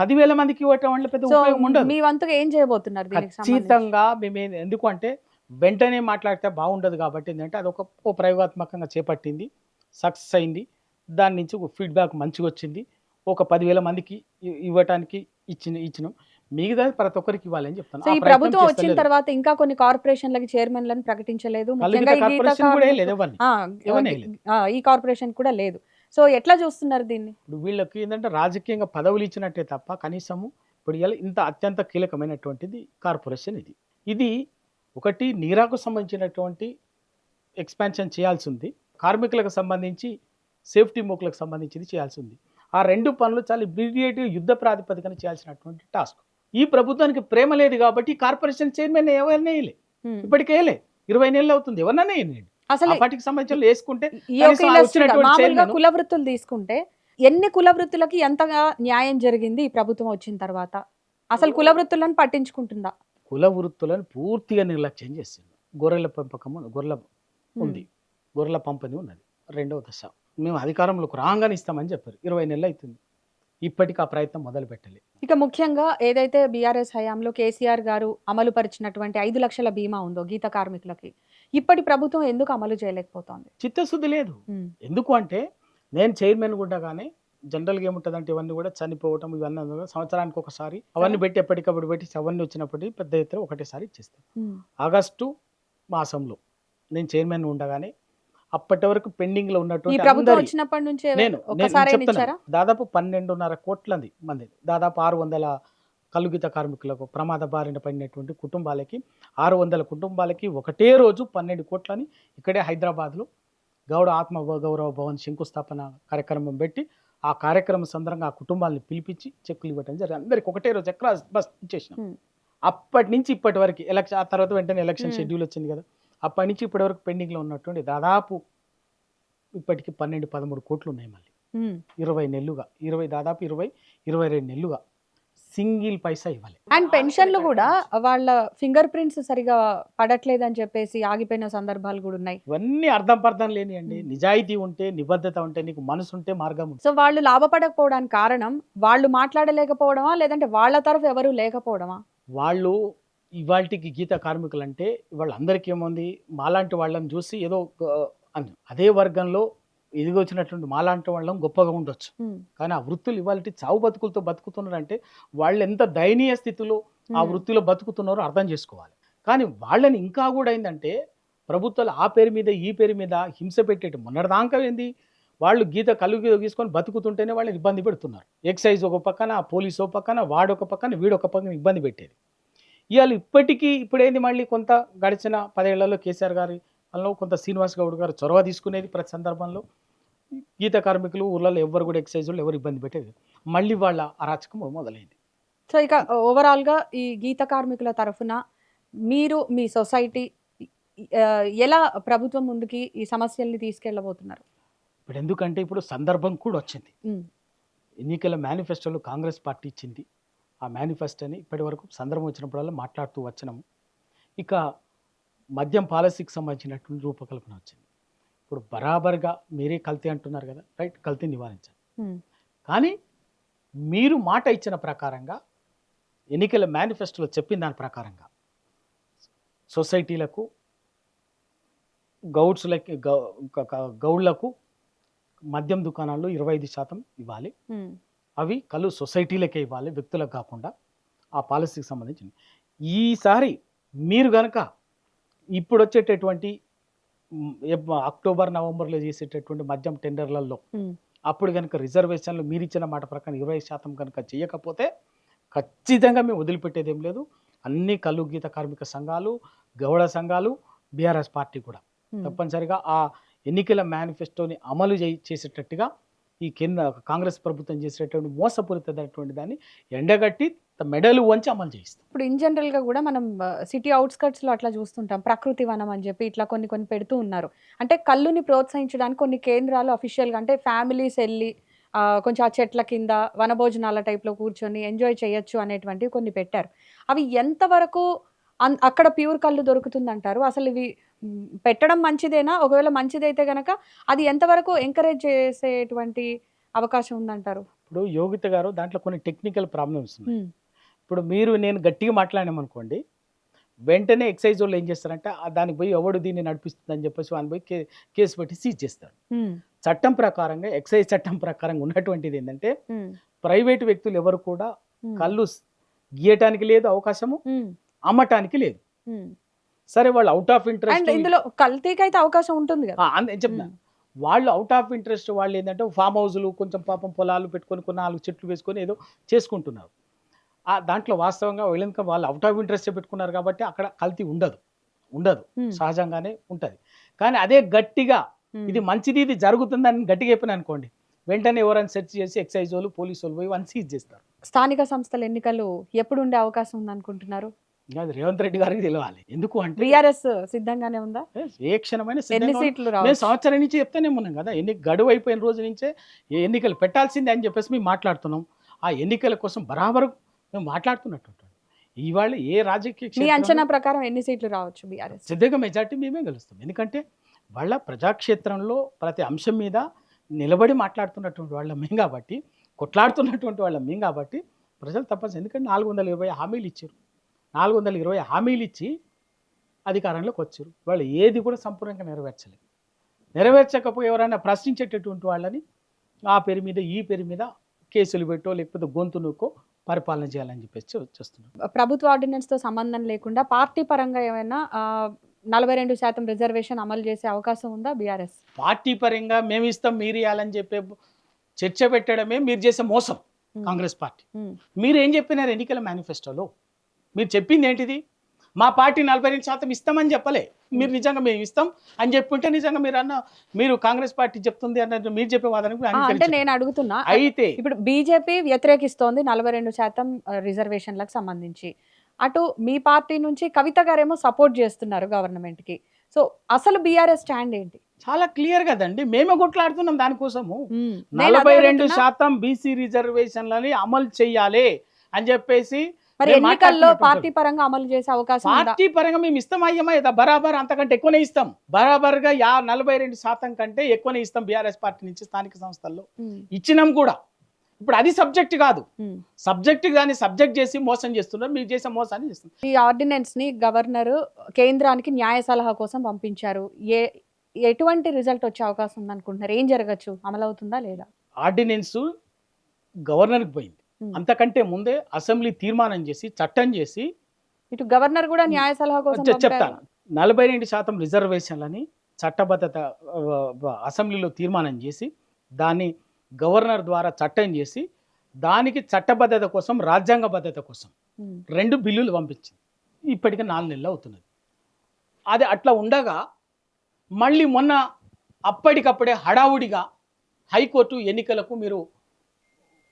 10,000 మందికి ఇవ్వటం వల్ల పెద్ద ఉపయోగం ఉండదు. మీ వంతుగా ఏం చేయబోతున్నారు? ఖచ్చితంగా మేము ఎందుకు అంటే వెంటనే మాట్లాడితే బాగుండదు కాబట్టి ఏంటంటే అది ఒక ప్రయోగాత్మకంగా చేపట్టింది, సక్సెస్ అయింది. దాని నుంచి ఒక ఫీడ్బ్యాక్ మంచిగా వచ్చింది. ఒక 10,000 మందికి ఇవ్వటానికి ఇచ్చినాం. మిగతా ప్రతి ఒక్కరికి ఇవ్వాలని చెప్తాను. ఈ ప్రభుత్వం వచ్చిన తర్వాత ఇంకా కొన్ని కార్పొరేషన్లకి చైర్మన్లను ప్రకటించలేదు, ఈ కార్పొరేషన్ కూడా లేదు. సో ఎట్లా చూస్తున్నారు దీన్ని? ఇప్పుడు వీళ్ళకి ఏంటంటే రాజకీయంగా పదవులు ఇచ్చినట్టే తప్ప కనీసము ఇప్పుడు ఇంత అత్యంత కీలకమైనటువంటిది కార్పొరేషన్. ఇది ఒకటి నీరాకు సంబంధించినటువంటి ఎక్స్పాన్షన్ చేయాల్సి ఉంది, కార్మికులకు సంబంధించి సేఫ్టీ మోకులకు సంబంధించింది చేయాల్సి ఉంది. ఆ 2 పనులు చాలా ఇమీడియట్గా యుద్ధ ప్రాతిపదికన చేయాల్సినటువంటి టాస్క్. ఈ ప్రభుత్వానికి ప్రేమ లేదు కాబట్టి కార్పొరేషన్ చైర్మన్ ఎవరినే వేయలే, ఇప్పటికే వేయలే. 20 నెలలు అవుతుంది, ఎవరినైనా వేయండి. అసలు వాటికి సంబంధించి వేసుకుంటే కుల వృత్తులు తీసుకుంటే ఎన్ని కుల వృత్తులకి ఎంతగా న్యాయం జరిగింది ఈ ప్రభుత్వం వచ్చిన తర్వాత? అసలు కుల వృత్తులను పట్టించుకుంటుందా? కుల వృత్తులను పూర్తిగా నిర్లక్ష్యం చేస్తుంది. గొర్రెల పెంపకం ఉంది, గొర్రెల పంపిణీ ఉన్నది, 2వ దశ. మేము అధికారంలోకి రాగానే ఇస్తామని చెప్పారు. 20 నెలలు అవుతుంది, ఇప్పటికీ ఆ ప్రయత్నం మొదలు పెట్టలే. ఇక ముఖ్యంగా ఏదైతే బీఆర్ఎస్ హయాంలో కేసీఆర్ గారు అమలు పరిచినటువంటి 5 లక్షల బీమా ఉందో గీత కార్మికులకి, ఇప్పటి ప్రభుత్వం ఎందుకు అమలు చేయలేకపోతోంది? చిత్తశుద్ధి లేదు. ఎందుకు అంటే నేను చైర్మన్ ఉండగానే జనరల్‌గా ఏముంటదంటే ఇవన్నీ కూడా చనిపోవటం ఇవన్నీ అందులో సంవత్సరానికి ఒకసారి అవన్నీ పెట్టి ఎప్పటికప్పుడు పెట్టి అవన్నీ వచ్చినప్పటికి పెద్ద ఎత్తున ఒకటేసారి ఇచ్చేస్తాం. ఆగస్టు మాసంలో నేను చైర్మన్ ఉండగానే అప్పటి వరకు పెండింగ్‌లో ఈ ఉన్నటువంటి ప్రభుత్వం అందరి వచ్చినప్పటి నుంచి నేను ఒక్కసారైనా చెప్తున్నాను. ఇచ్చారా? దాదాపు 12.5 కోట్ల మంది దాదాపు 600 కలుగిత కార్మికులకు ప్రమాద బారిన పడినటువంటి కుటుంబాలకి 600 కుటుంబాలకి ఒకటే రోజు 12 కోట్లని ఇక్కడే హైదరాబాద్‌లో గౌడ ఆత్మ గౌరవ భవన్ శంకుస్థాపన కార్యక్రమం పెట్టి ఆ కార్యక్రమం సందర్భంగా ఆ కుటుంబాలను పిలిపించి చెక్కులు ఇవ్వడం జరిగింది. అందరికి ఒకటే రోజు ఎక్కడ బస్ ఇచ్చేసినాం. ఉమ్. అప్పటి నుంచి ఇప్పటి వరకు ఎలక్షన్ ఆ తర్వాత వెంటనే ఎలక్షన్ ఉమ్. షెడ్యూల్ వచ్చింది కదా, అప్పటి నుంచి ఇప్పటి వరకు పెండింగ్లో ఉన్నటువంటి దాదాపు ఇప్పటికి 12-13 కోట్లు ఉన్నాయి. మళ్ళీ 20 నెలలుగా దాదాపు 22 నెలలుగా సింగిల్ పైసా ఇవ్వాలి. అండ్ పెన్షన్లు కూడా వాళ్ళ ఫింగర్ ప్రింట్స్ సరిగా పడట్లేదని చెప్పేసి ఆగిపోయిన సందర్భాలు కూడా ఉన్నాయి. ఇవన్నీ అర్థం పర్థం లేనియండి. నిజాయితీ ఉంటే, నిబద్ధత ఉంటే, నీకు మనసు ఉంటే మార్గం ఉంటుంది. సో వాళ్ళు లాభపడకపోవడానికి కారణం వాళ్ళు మాట్లాడలేకపోవడమా, లేదంటే వాళ్ళ తరఫు ఎవరు లేకపోవడమా? వాళ్ళు ఇవాళకి గీత కార్మికులు అంటే వాళ్ళందరికీ ఏముంది, మాలాంటి వాళ్ళని చూసి ఏదో అదే వర్గంలో ఎదిగొచ్చినటువంటి మాలాంటి వాళ్ళం గొప్పగా ఉండొచ్చు. కానీ ఆ వృత్తులు ఇవాళ చావు బతుకులతో బతుకుతున్నారంటే వాళ్ళు ఎంత దయనీయ స్థితిలో ఆ వృత్తిలో బతుకుతున్నారో అర్థం చేసుకోవాలి. కానీ వాళ్ళని ఇంకా కూడా ఏంటంటే ప్రభుత్వాలు ఆ పేరు మీద ఈ పేరు మీద హింస పెట్టేటి మొన్నటిదాకా ఏంది, వాళ్ళు గీత కలుగు తీసుకొని బతుకుతుంటేనే వాళ్ళని ఇబ్బంది పెడుతున్నారు. ఎక్సైజ్ ఒక పక్కన, పోలీసు ఒక పక్కన, వాడొక పక్కన, వీడొక పక్కన ఇబ్బంది పెట్టేది. ఇవాళ ఇప్పుడేంది మళ్ళీ కొంత గడిచిన 10 ఏళ్లలో కేసీఆర్ గారి వల్ల కొంత శ్రీనివాస్ గౌడ్ గారు చొరవ తీసుకునేది ప్రతి సందర్భంలో. గీత కార్మికులు ఊర్లలో ఎవరు కూడా ఎక్సైజ్ వాళ్ళు ఎవరు ఇబ్బంది పెట్టేది. మళ్ళీ వాళ్ళ అరాచకం మొదలైంది. సో ఇక ఓవరాల్గా ఈ గీత కార్మికుల తరఫున మీరు మీ సొసైటీ ఎలా ప్రభుత్వం ముందుకి ఈ సమస్యల్ని తీసుకెళ్ళబోతున్నారు? ఇప్పుడు ఎందుకంటే ఇప్పుడు సందర్భం కూడా వచ్చింది. ఎన్నికల మేనిఫెస్టోలో కాంగ్రెస్ పార్టీ ఇచ్చింది. ఆ మేనిఫెస్టోని ఇప్పటి వరకు సందర్భం వచ్చినప్పుడల్లా మాట్లాడుతూ వచ్చినాము. ఇక మద్యం పాలసీకి సంబంధించినటువంటి రూపకల్పన వచ్చింది. ఇప్పుడు బరాబర్గా మీరే కల్తీ అంటున్నారు కదా, రైట్, కల్తీ నివారించాలి. కానీ మీరు మాట ఇచ్చిన ప్రకారంగా ఎన్నికల మేనిఫెస్టోలో చెప్పిన దాని ప్రకారంగా సొసైటీలకు గౌడ్లకు మద్యం దుకాణాల్లో 25% ఇవ్వాలి. అవి కళ్ళు సొసైటీలకే ఇవ్వాలి, వ్యక్తులకు కాకుండా. ఆ పాలసీకి సంబంధించింది. ఈసారి మీరు కనుక ఇప్పుడు వచ్చేటటువంటి అక్టోబర్ నవంబర్లో చేసేటటువంటి మద్యం టెండర్లలో అప్పుడు కనుక రిజర్వేషన్లు మీరు ఇచ్చిన మాట ప్రకారం 20% కనుక చేయకపోతే ఖచ్చితంగా మేము వదిలిపెట్టేది ఏం లేదు. అన్ని కళ్ళు గీత కార్మిక సంఘాలు, గౌడ సంఘాలు, బీఆర్ఎస్ పార్టీ కూడా తప్పనిసరిగా ఆ ఎన్నికల మేనిఫెస్టోని అమలు చేసేటట్టుగా ఈ కాంగ్రెస్ ప్రభుత్వం చేసేటటువంటి మోసపూరితమైనటువంటి దాన్ని ఎండగట్టి మెడలు వంచి అమలు చేయిస్తాం. ఇప్పుడు ఇన్ జనరల్గా కూడా మనం సిటీ అవుట్స్కట్స్లో అట్లా చూస్తుంటాం, ప్రకృతి వనం అని చెప్పి ఇట్లా కొన్ని పెడుతూ ఉన్నారు. అంటే కళ్ళుని ప్రోత్సహించడానికి కొన్ని కేంద్రాలు అఫీషియల్గా, అంటే ఫ్యామిలీస్ వెళ్ళి కొంచెం ఆ చెట్ల కింద వనభోజనాల టైప్లో కూర్చొని ఎంజాయ్ చేయొచ్చు అనేటువంటివి కొన్ని పెట్టారు. అవి ఎంతవరకు అక్కడ ప్యూర్ కళ్ళు దొరుకుతుందంటారు? అసలు ఇవి పెట్టడం మంచిదేనా? ఒకవేళ మంచిదైతే కనుక అది ఎంతవరకు ఎంకరేజ్ చేసేటువంటి అవకాశం ఉందంటారు? ఇప్పుడు యోగిత గారు దాంట్లో కొన్ని టెక్నికల్ ప్రాబ్లమ్స్ ఉన్నాయి. ఇప్పుడు నేను గట్టిగా మాట్లాడామనుకోండి, వెంటనే ఎక్సైజ్ వాళ్ళు ఏం చేస్తారంటే దానికి పోయి ఎవడు దీన్ని నడిపిస్తుందని చెప్పేసి వాళ్ళు పోయి కేసు పెట్టి సీజ్ చేస్తారు. చట్టం ప్రకారంగా, ఎక్సైజ్ చట్టం ప్రకారంగా ఉన్నటువంటిది ఏంటంటే ప్రైవేటు వ్యక్తులు ఎవరు కూడా కళ్ళు గీయటానికి లేదు అవకాశము, అమ్మటానికి లేదు. సరే, వాళ్ళు అవుట్ ఆఫ్ ఇంట్రెస్ట్, ఇందులో కల్తీకి అయితే అవకాశం ఉంటుంది కదా చెప్తున్నా. వాళ్ళు అవుట్ ఆఫ్ ఇంట్రెస్ట్ వాళ్ళు ఏంటంటే ఫామ్ హౌస్లు, కొంచెం పాపం పొలాలు పెట్టుకొని 4 చెట్లు వేసుకొని ఏదో చేసుకుంటున్నారు. దాంట్లో వాస్తవంగా వాళ్ళు అవుట్ ఆఫ్ ఇంట్రెస్ట్ పెట్టుకున్నారు కాబట్టి అక్కడ కల్తీ ఉండదు, సహజంగానే ఉంటుంది. కానీ అదే గట్టిగా ఇది మంచిది, ఇది జరుగుతుందని గట్టిగా చెప్పిన అనుకోండి, వెంటనే ఎవరైనా సెర్చ్ చేసి ఎక్సైజ్ వాళ్ళు, పోలీసు వాళ్ళు పోయి వన్ సీజ్ చేస్తారు. స్థానిక సంస్థల ఎన్నికలు ఎప్పుడు ఉండే అవకాశం ఉంది అనుకుంటున్నారు? అది రేవంత్ రెడ్డి గారికి తెలియాలి. ఎందుకు అంటే బీఆర్ఎస్ సిద్ధంగానే ఉందా? ఏ క్షణమైన ఎన్ని సీట్లు మేము సంవత్సరం నుంచి చెప్తానే ఉన్నాం కదా, గడువు అయిపోయిన రోజు నుంచే ఎన్నికలు పెట్టాల్సిందే అని చెప్పేసి మేము మాట్లాడుతున్నాం. ఆ ఎన్నికల కోసం బరాబరు మేము మాట్లాడుతున్నట్టు. ఇవాళ ఏ రాజకీయ అంచనా ప్రకారం ఎన్ని సీట్లు రావచ్చు బీఆర్ఎస్? సిద్ధంగా మెజార్టీ మేమే గెలుస్తాం. ఎందుకంటే వాళ్ళ ప్రజాక్షేత్రంలో ప్రతి అంశం మీద నిలబడి మాట్లాడుతున్నటువంటి వాళ్ళ మేము కాబట్టి, కొట్లాడుతున్నటువంటి వాళ్ళ మేము కాబట్టి ప్రజలు తప్పదు. ఎందుకంటే 420 హామీలు ఇచ్చారు. 420 హామీలు ఇచ్చి అధికారంలోకి వచ్చారు. వాళ్ళు ఏది కూడా సంపూర్ణంగా నెరవేర్చలేదు. నెరవేర్చకపోయి ఎవరైనా ప్రశ్నించేటటువంటి వాళ్ళని ఆ పేరు మీద ఈ పేరు మీద కేసులు పెట్టో లేకపోతే గొంతు నూకో పరిపాలన చేయాలని చెప్పేసి వచ్చేస్తున్నారు. ప్రభుత్వ ఆర్డినెన్స్ తో సంబంధం లేకుండా పార్టీ పరంగా ఏమైనా 42% రిజర్వేషన్ అమలు చేసే అవకాశం ఉందా బీఆర్ఎస్? పార్టీ పరంగా మేము ఇస్తాం మీరు ఇవ్వాలని చెప్పే చర్చ పెట్టడమే మీరు చేసే మోసం. కాంగ్రెస్ పార్టీ మీరు ఏం చెప్పినారు ఎన్నికల మేనిఫెస్టోలో? మీరు చెప్పింది ఏంటిది? మా పార్టీ 42% ఇస్తామని చెప్పలే. మీరు నిజంగా మేము ఇస్తాం అని చెప్పుంటే నిజంగా మీరు కాంగ్రెస్ పార్టీ చెప్తుంది అన్నట్టు మీరు చెప్పే వాదనకు అంటే నేను అడుగుతున్నా, అయితే ఇప్పుడు బీజేపీ వ్యతిరేకిస్తోంది 42% రిజర్వేషన్లకు సంబంధించి. అటు మీ పార్టీ నుంచి కవిత గారేమో సపోర్ట్ చేస్తున్నారు గవర్నమెంట్ కి. సో అసలు బీఆర్ఎస్ స్టాండ్ ఏంటి? చాలా క్లియర్ కదండి. మేమే కొట్లాడుతున్నాం దానికోసము. నేను అదే 42% బీసీ రిజర్వేషన్లని అమలు చెయ్యాలి అని చెప్పేసి మరి మేము ఎన్నికల్లో మాట్లాడుతున్నట్టు పార్టీ పరంగా అమలు చేసే అవకాశం ఉందా? పార్టీ పరంగా మేము ఇస్తాం అయ్యమా బరాబర్ అంతకంటే ఎక్కువనే ఇస్తాం. బరాబర్గా 42% కంటే ఎక్కువనే ఇస్తాం బీఆర్ఎస్ పార్టీ నుంచి స్థానిక సంస్థల్లో ఇచ్చినాం కూడా. ఇప్పుడు అది సబ్జెక్ట్ కాదు. సబ్జెక్ట్ కానీ సబ్జెక్ట్ చేసి మోసం చేస్తున్నారు. మీరు చేసే మోసాన్ని చేస్తున్నారు. ఈ ఆర్డినెన్స్ ని గవర్నర్ కేంద్రానికి న్యాయ సలహా కోసం పంపించారు. ఎటువంటి రిజల్ట్ వచ్చే అవకాశం ఉంది అనుకుంటున్నారు? ఏం జరగచ్చు? అమలు అవుతుందా లేదా? ఆర్డినెన్స్ గవర్నర్కి పోయింది. అంతకంటే ముందే అసెంబ్లీ తీర్మానం చేసి చట్టం చేసి ఇటు గవర్నర్ కూడా న్యాయ సలహా కోసం చెప్తాను. 42% రిజర్వేషన్లని చట్టబద్ధత అసెంబ్లీలో తీర్మానం చేసి దాన్ని గవర్నర్ ద్వారా చట్టం చేసి దానికి చట్టబద్ధత కోసం రాజ్యాంగ బద్ధత కోసం 2 బిల్లులు పంపించింది. ఇప్పటికే 4 నెలలు అవుతున్నది. అది అట్లా ఉండగా మళ్ళీ మొన్న అప్పటికప్పుడే హడావుడిగా హైకోర్టు ఎన్నికలకు మీరు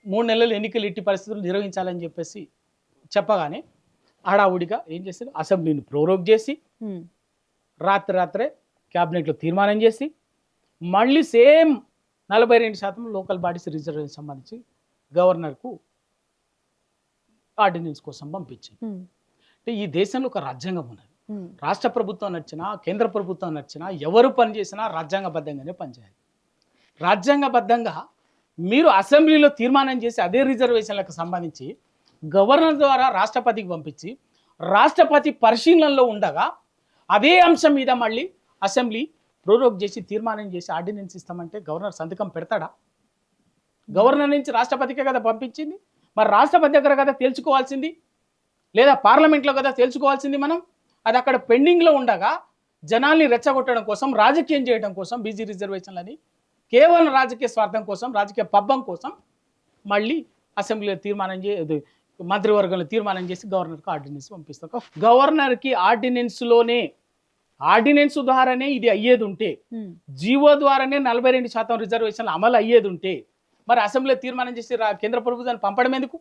3 నెలలు ఎన్నికలు ఎట్టి పరిస్థితులు నిర్వహించాలని చెప్పేసి చెప్పగానే హడావుడిగా ఏం చేశారు? అసెంబ్లీని ప్రోరోగ్ చేసి రాత్రే క్యాబినెట్లో తీర్మానం చేసి మళ్ళీ సేమ్ 42% లోకల్ బాడీస్ రిజర్వేషన్ సంబంధించి గవర్నర్కు ఆర్డినెన్స్ కోసం పంపించింది. అంటే ఈ దేశంలో ఒక రాజ్యాంగం ఉన్నది. రాష్ట్ర ప్రభుత్వం నచ్చినా కేంద్ర ప్రభుత్వం నచ్చినా ఎవరు పనిచేసినా రాజ్యాంగబద్ధంగానే పనిచేయాలి. రాజ్యాంగబద్ధంగా మీరు అసెంబ్లీలో తీర్మానం చేసి అదే రిజర్వేషన్లకు సంబంధించి గవర్నర్ ద్వారా రాష్ట్రపతికి పంపించి రాష్ట్రపతి పరిశీలనలో ఉండగా అదే అంశం మీద మళ్ళీ అసెంబ్లీ ప్రోరోగ్ చేసి తీర్మానం చేసి ఆర్డినెన్స్ ఇస్తామంటే గవర్నర్ సంతకం పెడతాడా? గవర్నర్ నుంచి రాష్ట్రపతికే కదా పంపించింది. మరి రాష్ట్రపతి దగ్గర కదా తేల్చుకోవాల్సింది, లేదా పార్లమెంట్లో కదా తేల్చుకోవాల్సింది. మనం అది అక్కడ పెండింగ్లో ఉండగా జనాల్ని రెచ్చగొట్టడం కోసం, రాజకీయం చేయడం కోసం బీసీ రిజర్వేషన్లని కేవలం రాజకీయ స్వార్థం కోసం, రాజకీయ పబ్బం కోసం మళ్ళీ అసెంబ్లీలో తీర్మానం మంత్రివర్గంలో తీర్మానం చేసి గవర్నర్కి ఆర్డినెన్స్ పంపిస్తారు. గవర్నర్కి ఆర్డినెన్స్ ద్వారానే ఇది అయ్యేది ఉంటే, జీవో ద్వారానే 42% రిజర్వేషన్లు అమలు అయ్యేది ఉంటే మరి అసెంబ్లీలో తీర్మానం చేసి కేంద్ర ప్రభుత్వాన్ని పంపడం ఎందుకు?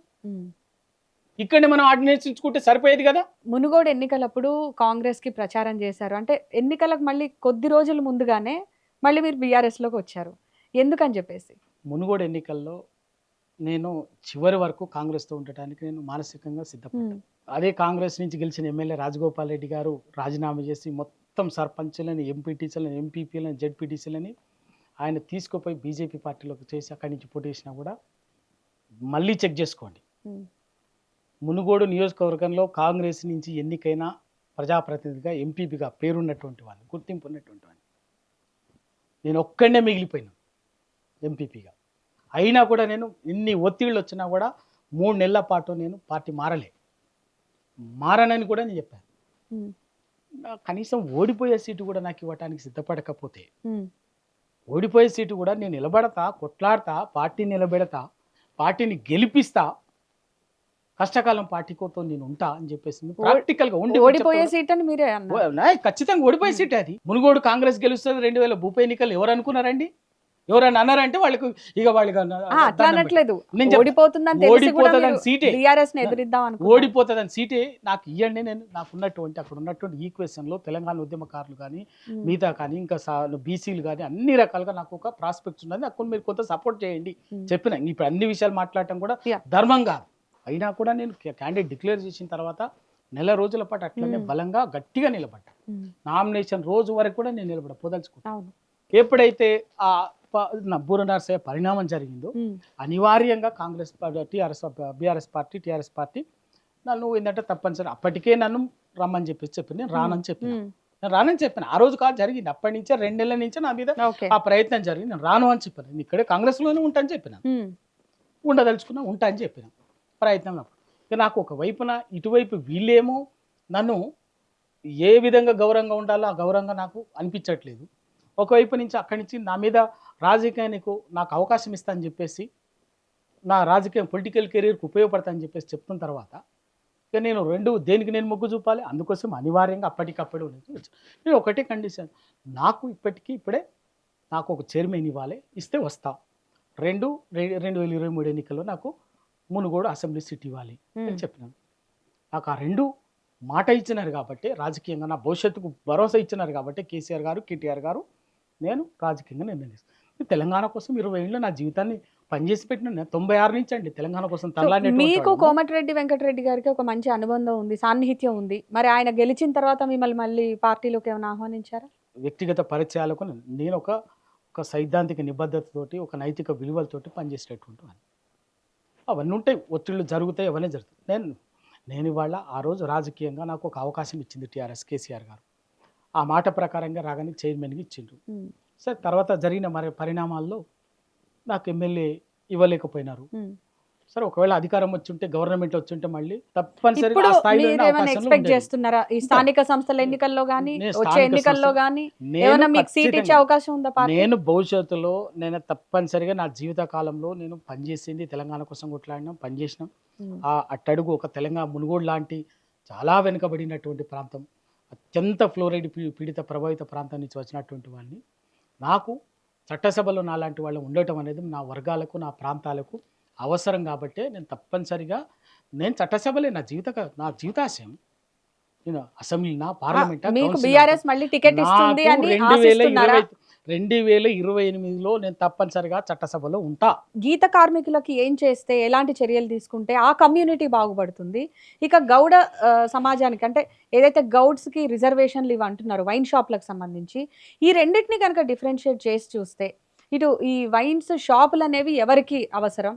ఇక్కడే మనం ఆర్డినెన్స్ ఇచ్చుకుంటే సరిపోయేది కదా. మునుగోడు ఎన్నికలప్పుడు కాంగ్రెస్ కి ప్రచారం చేశారు. అంటే ఎన్నికలకు మళ్ళీ కొద్ది రోజుల ముందుగానే మళ్ళీ మీరు బీఆర్ఎస్ లోకి వచ్చారు. ఎందుకని చెప్పేసి? మునుగోడు ఎన్నికల్లో నేను చివరి వరకు కాంగ్రెస్తో ఉండటానికి నేను మానసికంగా సిద్ధపడ్డాను. అదే కాంగ్రెస్ నుంచి గెలిచిన ఎమ్మెల్యే రాజగోపాల్ రెడ్డి గారు రాజీనామా చేసి మొత్తం సర్పంచ్లని, ఎంపీటీసీలని, ఎంపీపీలని, జెడ్పీటీసీలని ఆయన తీసుకుపోయి బీజేపీ పార్టీలోకి చేసి అక్కడి నుంచి పోటీ చేసినా కూడా మళ్ళీ చెక్ చేసుకోండి. మునుగోడు నియోజకవర్గంలో కాంగ్రెస్ నుంచి ఎన్నికైన ప్రజాప్రతినిధిగా, ఎంపీపీగా పేరున్నటువంటి వాళ్ళు, గుర్తింపు ఉన్నటువంటి వాళ్ళు, నేను ఒక్కడే మిగిలిపోయినా ఎంపీపీగా. అయినా కూడా నేను ఇన్ని ఒత్తిళ్ళు వచ్చినా కూడా 3 నెలల పాటు నేను పార్టీ మారనని కూడా నేను చెప్పాను. కనీసం ఓడిపోయే సీటు కూడా నాకు ఇవ్వటానికి సిద్ధపడకపోతే, ఓడిపోయే సీటు కూడా నేను నిలబడతా, కొట్లాడతా, పార్టీ నిలబెడతా, పార్టీని గెలిపిస్తా, కష్టకాలం పార్టీకోతో నేను ఉంటా అని చెప్పేసి ప్రాక్టికల్ గా ఓడిపోయే సీట్ అని మీరే అన్నారు. ఖచ్చితంగా ఓడిపోయే సీట్ అది. మునుగోడు కాంగ్రెస్ గెలుస్తుంది 2000 ఉప ఎన్నికలు ఎవరు అనుకున్నారండి? ఎవరైనా అన్నారంటే వాళ్ళకు ఇక వాళ్ళకి ఓడిపోతుందని సీటే నాకు ఇవ్వండి. నేను నాకున్నటువంటి అక్కడ ఉన్నటువంటి ఈక్వేషన్లో తెలంగాణ ఉద్యమకారులు కానీ, మిగతా కానీ, ఇంకా బీసీలు కానీ అన్ని రకాలుగా నాకు ఒక ప్రాస్పెక్ట్స్ ఉన్నది. నాకు మీరు కొంత సపోర్ట్ చేయండి చెప్పిన. ఇప్పుడు అన్ని విషయాలు మాట్లాడటం కూడా ధర్మం కాదు. అయినా కూడా నేను క్యాండిడేట్ డిక్లేర్ చేసిన తర్వాత నెల రోజుల పాటు అట్లనే బలంగా గట్టిగా నిలబడ్డా. నామినేషన్ రోజు వరకు కూడా నేను నిలబడపోదలుచుకున్నాను. ఎప్పుడైతే ఆ బూర నరసయ్య పరిణామం జరిగిందో అనివార్యంగా బీఆర్ఎస్ పార్టీ నన్ను ఏంటంటే తప్పనిసరి అప్పటికే నన్ను రమ్మని చెప్పి నేను రానని చెప్పిన. ఉమ్, నేను రానని చెప్పాను. ఆ రోజు కాదు జరిగింది. అప్పటి నుంచే 2 నెలల నుంచే నా మీద ఓకే. ఆ ప్రయత్నం జరిగింది. నేను రాను అని చెప్పాను. నేను ఇక్కడే కాంగ్రెస్‌లోనే ఉంటా అని చెప్పిన. ఉమ్, ఉండదలుచుకున్నా ఉంటా అని చెప్పిన. ప్రయత్నం అప్పుడు. ఇక నాకు ఒక వైపున ఇటువైపు వీళ్ళేమో నన్ను ఏ విధంగా గౌరవంగా ఉండాలో ఆ గౌరవంగా నాకు అనిపించట్లేదు. ఒకవైపు నుంచి అక్కడి నుంచి నా మీద రాజకీయానికి నాకు అవకాశం ఇస్తా అని చెప్పేసి నా రాజకీయం పొలిటికల్ కెరీర్‌కి ఉపయోగపడతా అని చెప్పేసి చెప్తున్న తర్వాత ఇక నేను దేనికి నేను మొగ్గు చూపాలి. అందుకోసం అనివార్యంగా అప్పటికప్పుడు నేను ఒకటే కండిషన్, నాకు ఇప్పుడే నాకు ఒక చైర్మన్ ఇవ్వాలి, ఇస్తే వస్తా. 2023 ఎన్నికల్లో నాకు మునుగోడు అసెంబ్లీ సీట్ ఇవ్వాలి అని చెప్పినాను. నాకు ఆ 2 మాట ఇచ్చినారు కాబట్టి రాజకీయంగా నా భవిష్యత్తుకు భరోసా ఇచ్చినారు కాబట్టి కేసీఆర్ గారు, కేటీఆర్ గారు నేను రాజకీయంగా నిర్ణయిస్తాను. తెలంగాణ కోసం 20 ఏళ్ళు నా జీవితాన్ని పనిచేసి పెట్టిన 96 నుంచి అండి తెలంగాణ కోసం మీకు కోమటిరెడ్డి వెంకటరెడ్డి గారికి ఒక మంచి అనుబంధం ఉంది, సాన్నిహిత్యం ఉంది. మరి ఆయన గెలిచిన తర్వాత మిమ్మల్ని మళ్ళీ పార్టీలోకి ఏమైనా ఆహ్వానించారా? వ్యక్తిగత పరిచయాలకు నేను ఒక సైద్ధాంతిక నిబద్ధతతోటి ఒక నైతిక విలువలతోటి పనిచేసేటటువంటి వాడిని. అవన్నీ ఉంటాయి, ఒత్తిళ్ళు జరుగుతాయి, అవన్నీ జరుగుతాయి. నేను ఇవాళ ఆ రోజు రాజకీయంగా నాకు ఒక అవకాశం ఇచ్చింది టీఆర్ఎస్ కేసీఆర్ గారు. ఆ మాట ప్రకారంగా రాగానే చైర్మన్గా ఇచ్చిండ్రు. సరే తర్వాత జరిగిన మరి పరిణామాల్లో నాకు ఎమ్మెల్యే ఇవ్వలేకపోయినారు. సరే ఒకవేళ అధికారం వచ్చి గవర్నమెంట్ వచ్చి మళ్ళీ తప్పనిసరిగా ఆ స్థాయిలో ఎక్స్పెక్ట్ చేస్తున్నారా ఈ స్థానిక సంస్థల ఎన్నికల్లో గానీ వచ్చే ఎన్నికల్లో గానీ ఏమైనా మీకు సీట్ ఇచ్చే అవకాశం ఉందా పార్టీ? నేను భవిష్యత్తులో నేను తప్పనిసరిగా నా జీవిత కాలంలో నేను పనిచేసింది తెలంగాణ కోసం కొట్లాడినాం, పనిచేసినాం. ఆ అట్టడుగు ఒక తెలంగాణ మునుగోడు లాంటి చాలా వెనుకబడినటువంటి ప్రాంతం, అత్యంత ఫ్లోరైడ్ పీడిత ప్రభావిత ప్రాంతం నుంచి వచ్చినటువంటి వాడిని. నాకు చట్టసభలో నాలాంటి వాళ్ళు ఉండటం అనేది నా వర్గాలకు నా ప్రాంతాలకు అవసరం కాబట్టి నేను తప్పనిసరిగా నేను చట్టసభలే నా జీవితాశయం. నేను అసెంబ్లీ నా పార్లమెంట్ 2028లో నేను తప్పనిసరిగా చట్టసభలో ఉంటా. గీత కార్మికులకి ఏం చేస్తే ఎలాంటి చర్యలు తీసుకుంటే ఆ కమ్యూనిటీ బాగుపడుతుంది? ఇక గౌడ సమాజానికి అంటే ఏదైతే గౌడ్స్ కి రిజర్వేషన్లు ఇవి అంటున్నారు వైన్ షాప్లకు సంబంధించి, ఈ రెండింటిని కనుక డిఫరెన్షియేట్ చేసి చూస్తే ఇటు ఈ వైన్స్ షాపులు అనేవి ఎవరికి అవసరం,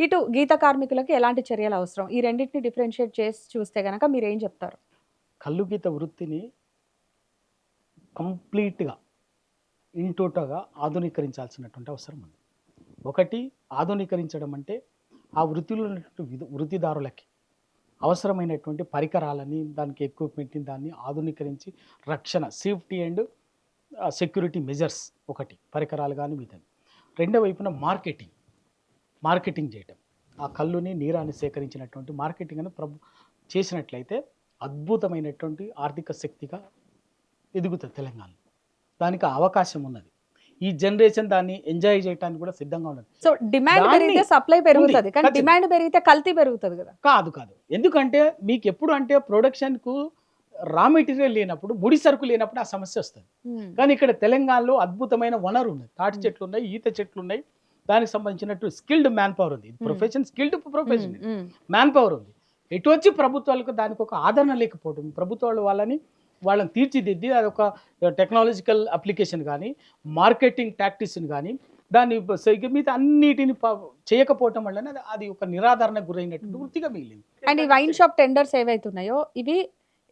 ఇటు గీత కార్మికులకి ఎలాంటి చర్యలు అవసరం, ఈ రెండింటిని డిఫరెన్షియేట్ చేసి చూస్తే కనుక మీరు ఏం చెప్తారు? కల్లు గీత వృత్తిని కంప్లీట్గా ఇంటోటగా ఆధునీకరించాల్సినటువంటి అవసరం ఉంది. ఒకటి, ఆధునీకరించడం అంటే ఆ వృత్తిలో ఉన్నటువంటి వృత్తిదారులకి అవసరమైనటువంటి పరికరాలని, దానికి ఎక్విప్మెంట్ని దాన్ని ఆధునీకరించి రక్షణ, సేఫ్టీ అండ్ సెక్యూరిటీ మెజర్స్ ఒకటి, పరికరాలు కానీ మీదని. రెండో వైపున మార్కెటింగ్ చేయటం, ఆ కల్లుని నీరాన్ని సేకరించినటువంటి మార్కెటింగ్ అని చేసినట్లయితే అద్భుతమైనటువంటి ఆర్థిక శక్తిగా ఎదుగుతుంది తెలంగాణ. దానికి అవకాశం ఉన్నది. ఈ జనరేషన్ దాన్ని ఎంజాయ్ చేయడానికి కూడా సిద్ధంగా ఉన్నది. సో డిమాండ్ పెరిగితే సప్లై పెరుగుతుంది, కానీ డిమాండ్ పెరిగితే కల్తీ పెరుగుతుంది కదా? కాదు. ఎందుకంటే మీకు ఎప్పుడు అంటే ప్రొడక్షన్కు రా మెటీరియల్ లేనప్పుడు, ముడి సరుకు లేనప్పుడు ఆ సమస్య వస్తుంది. కానీ ఇక్కడ తెలంగాణలో అద్భుతమైన వనరు ఉంది. తాటి చెట్లు ఉన్నాయి, ఈత చెట్లు ఉన్నాయి, దానికి సంబంధించినట్టు స్కిల్డ్ మ్యాన్ పవర్ ఉంది. స్కిల్డ్ ప్రొఫెషన్ మ్యాన్ పవర్ ఉంది. ఎటు వచ్చి ప్రభుత్వాలకు దానికి ఒక ఆదరణ లేకపోవడం, ప్రభుత్వాలు వాళ్ళని తీర్చిదిద్ది అదొక టెక్నాలజికల్ అప్లికేషన్ కానీ మార్కెటింగ్ టాక్టిక్స్ని కానీ దాన్ని మీద అన్నిటిని చేయకపోవటం వల్ల అది ఒక నిరాదరణకు గురైనటువంటి వృత్తిగా మిగిలింది. అండ్ ఈ వైన్ షాప్ టెండర్స్ ఏవైతున్నాయో ఇవి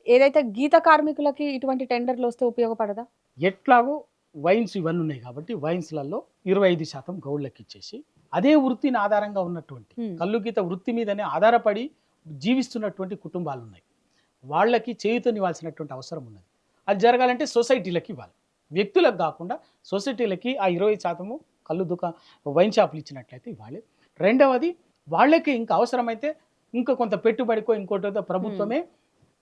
ఏదైతే గీత కార్మికులకి ఇటువంటి టెండర్లు వస్తే ఉపయోగపడదా? ఎట్లాగో వైన్స్ ఇవన్నీ ఉన్నాయి కాబట్టి వైన్స్లలో 25% గౌడ్లకు ఇచ్చేసి అదే వృత్తిని ఆధారంగా ఉన్నటువంటి కల్లు గీత వృత్తి మీదనే ఆధారపడి జీవిస్తున్నటువంటి కుటుంబాలు ఉన్నాయి, వాళ్ళకి చేయూతనివ్వాల్సినటువంటి అవసరం ఉన్నది. అది జరగాలంటే సొసైటీలకు ఇవ్వాలి, వ్యక్తులకు కాకుండా సొసైటీలకి ఆ 20% కళ్ళు వైన్ షాపులు ఇచ్చినట్లయితే ఇవ్వాలి. రెండవది, వాళ్ళకి ఇంకా అవసరమైతే ఇంకా కొంత పెట్టుబడికో ఇంకోటో ప్రభుత్వమే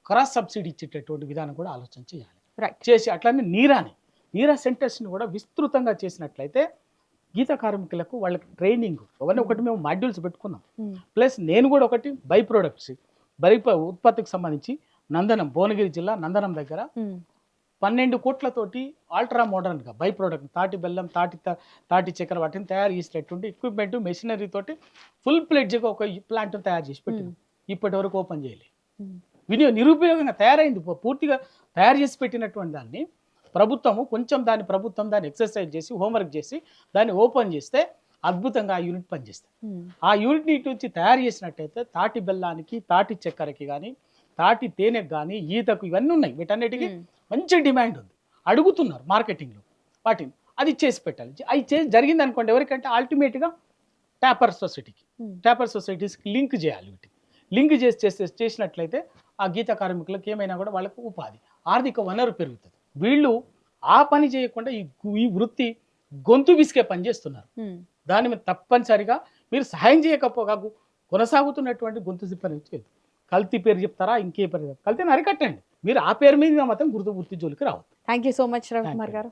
క్రాస్ సబ్సిడీ ఇచ్చేటటువంటి విధానం కూడా ఆలోచన చేయాలి. చేసి అట్లనే నీరా సెంటర్స్ని కూడా విస్తృతంగా చేసినట్లయితే గీత కార్మికులకు వాళ్ళకి ట్రైనింగ్ అవన్నీ ఒకటి మేము మాడ్యూల్స్ పెట్టుకున్నాం. ప్లస్ నేను కూడా ఒకటి బై ప్రొడక్ట్స్ ఉత్పత్తికి సంబంధించి నందనం, భువనగిరి జిల్లా నందనం దగ్గర 12 కోట్లతోటి అల్ట్రా మోడర్న్గా బై ప్రోడక్ట్ తాటి బెల్లం, తాటి చక్కెర వాటిని తయారు చేసేటటువంటి ఎక్విప్మెంట్, మెషినరీ తోటి ఫుల్ ప్లేడ్జ్గా ఒక ప్లాంట్ తయారు చేసి పెట్టింది. ఇప్పటి వరకు ఓపెన్ చేయలేదు. నిరుపయోగంగా తయారైంది. పూర్తిగా తయారు చేసి పెట్టినటువంటి దాన్ని ప్రభుత్వం దాన్ని ఎక్సర్సైజ్ చేసి హోంవర్క్ చేసి దాన్ని ఓపెన్ చేస్తే అద్భుతంగా ఆ యూనిట్ పనిచేస్తుంది. ఆ యూనిట్ని ఇటు నుంచి తయారు చేసినట్టయితే తాటి బెల్లానికి, తాటి చక్కెరకి కానీ, తాటి తేనెకు కానీ, ఈతకు ఇవన్నీ ఉన్నాయి. వీటన్నిటికీ మంచి డిమాండ్ ఉంది. అడుగుతున్నారు మార్కెటింగ్లో వాటిని. అది చేసి పెట్టాలి. అది జరిగింది అనుకోండి ఎవరికంటే అల్టిమేట్గా ట్యాపర్ సొసైటీస్కి లింక్ చేయాలి. వీటిని లింక్ చేసినట్లయితే ఆ గీత కార్మికులకు ఏమైనా కూడా వాళ్ళకు ఉపాధి, ఆర్థిక వనరు పెరుగుతుంది. వీళ్ళు ఆ పని చేయకుండా ఈ వృత్తి గొంతు విసికే పని చేస్తున్నారు. దాని మీద తప్పనిసరిగా మీరు సహాయం చేయకపోగా కొనసాగుతున్నటువంటి గొంతు పని చేయదు. కల్తీ పేరు చెప్తారా, ఇంకే పేరు చెప్తారా, కల్తీని అరికట్టండి. మీరు ఆ పేరు మీద మాత్రం వృత్తి జోలికి రావద్దు. Thank you so much Ravikumar గారు.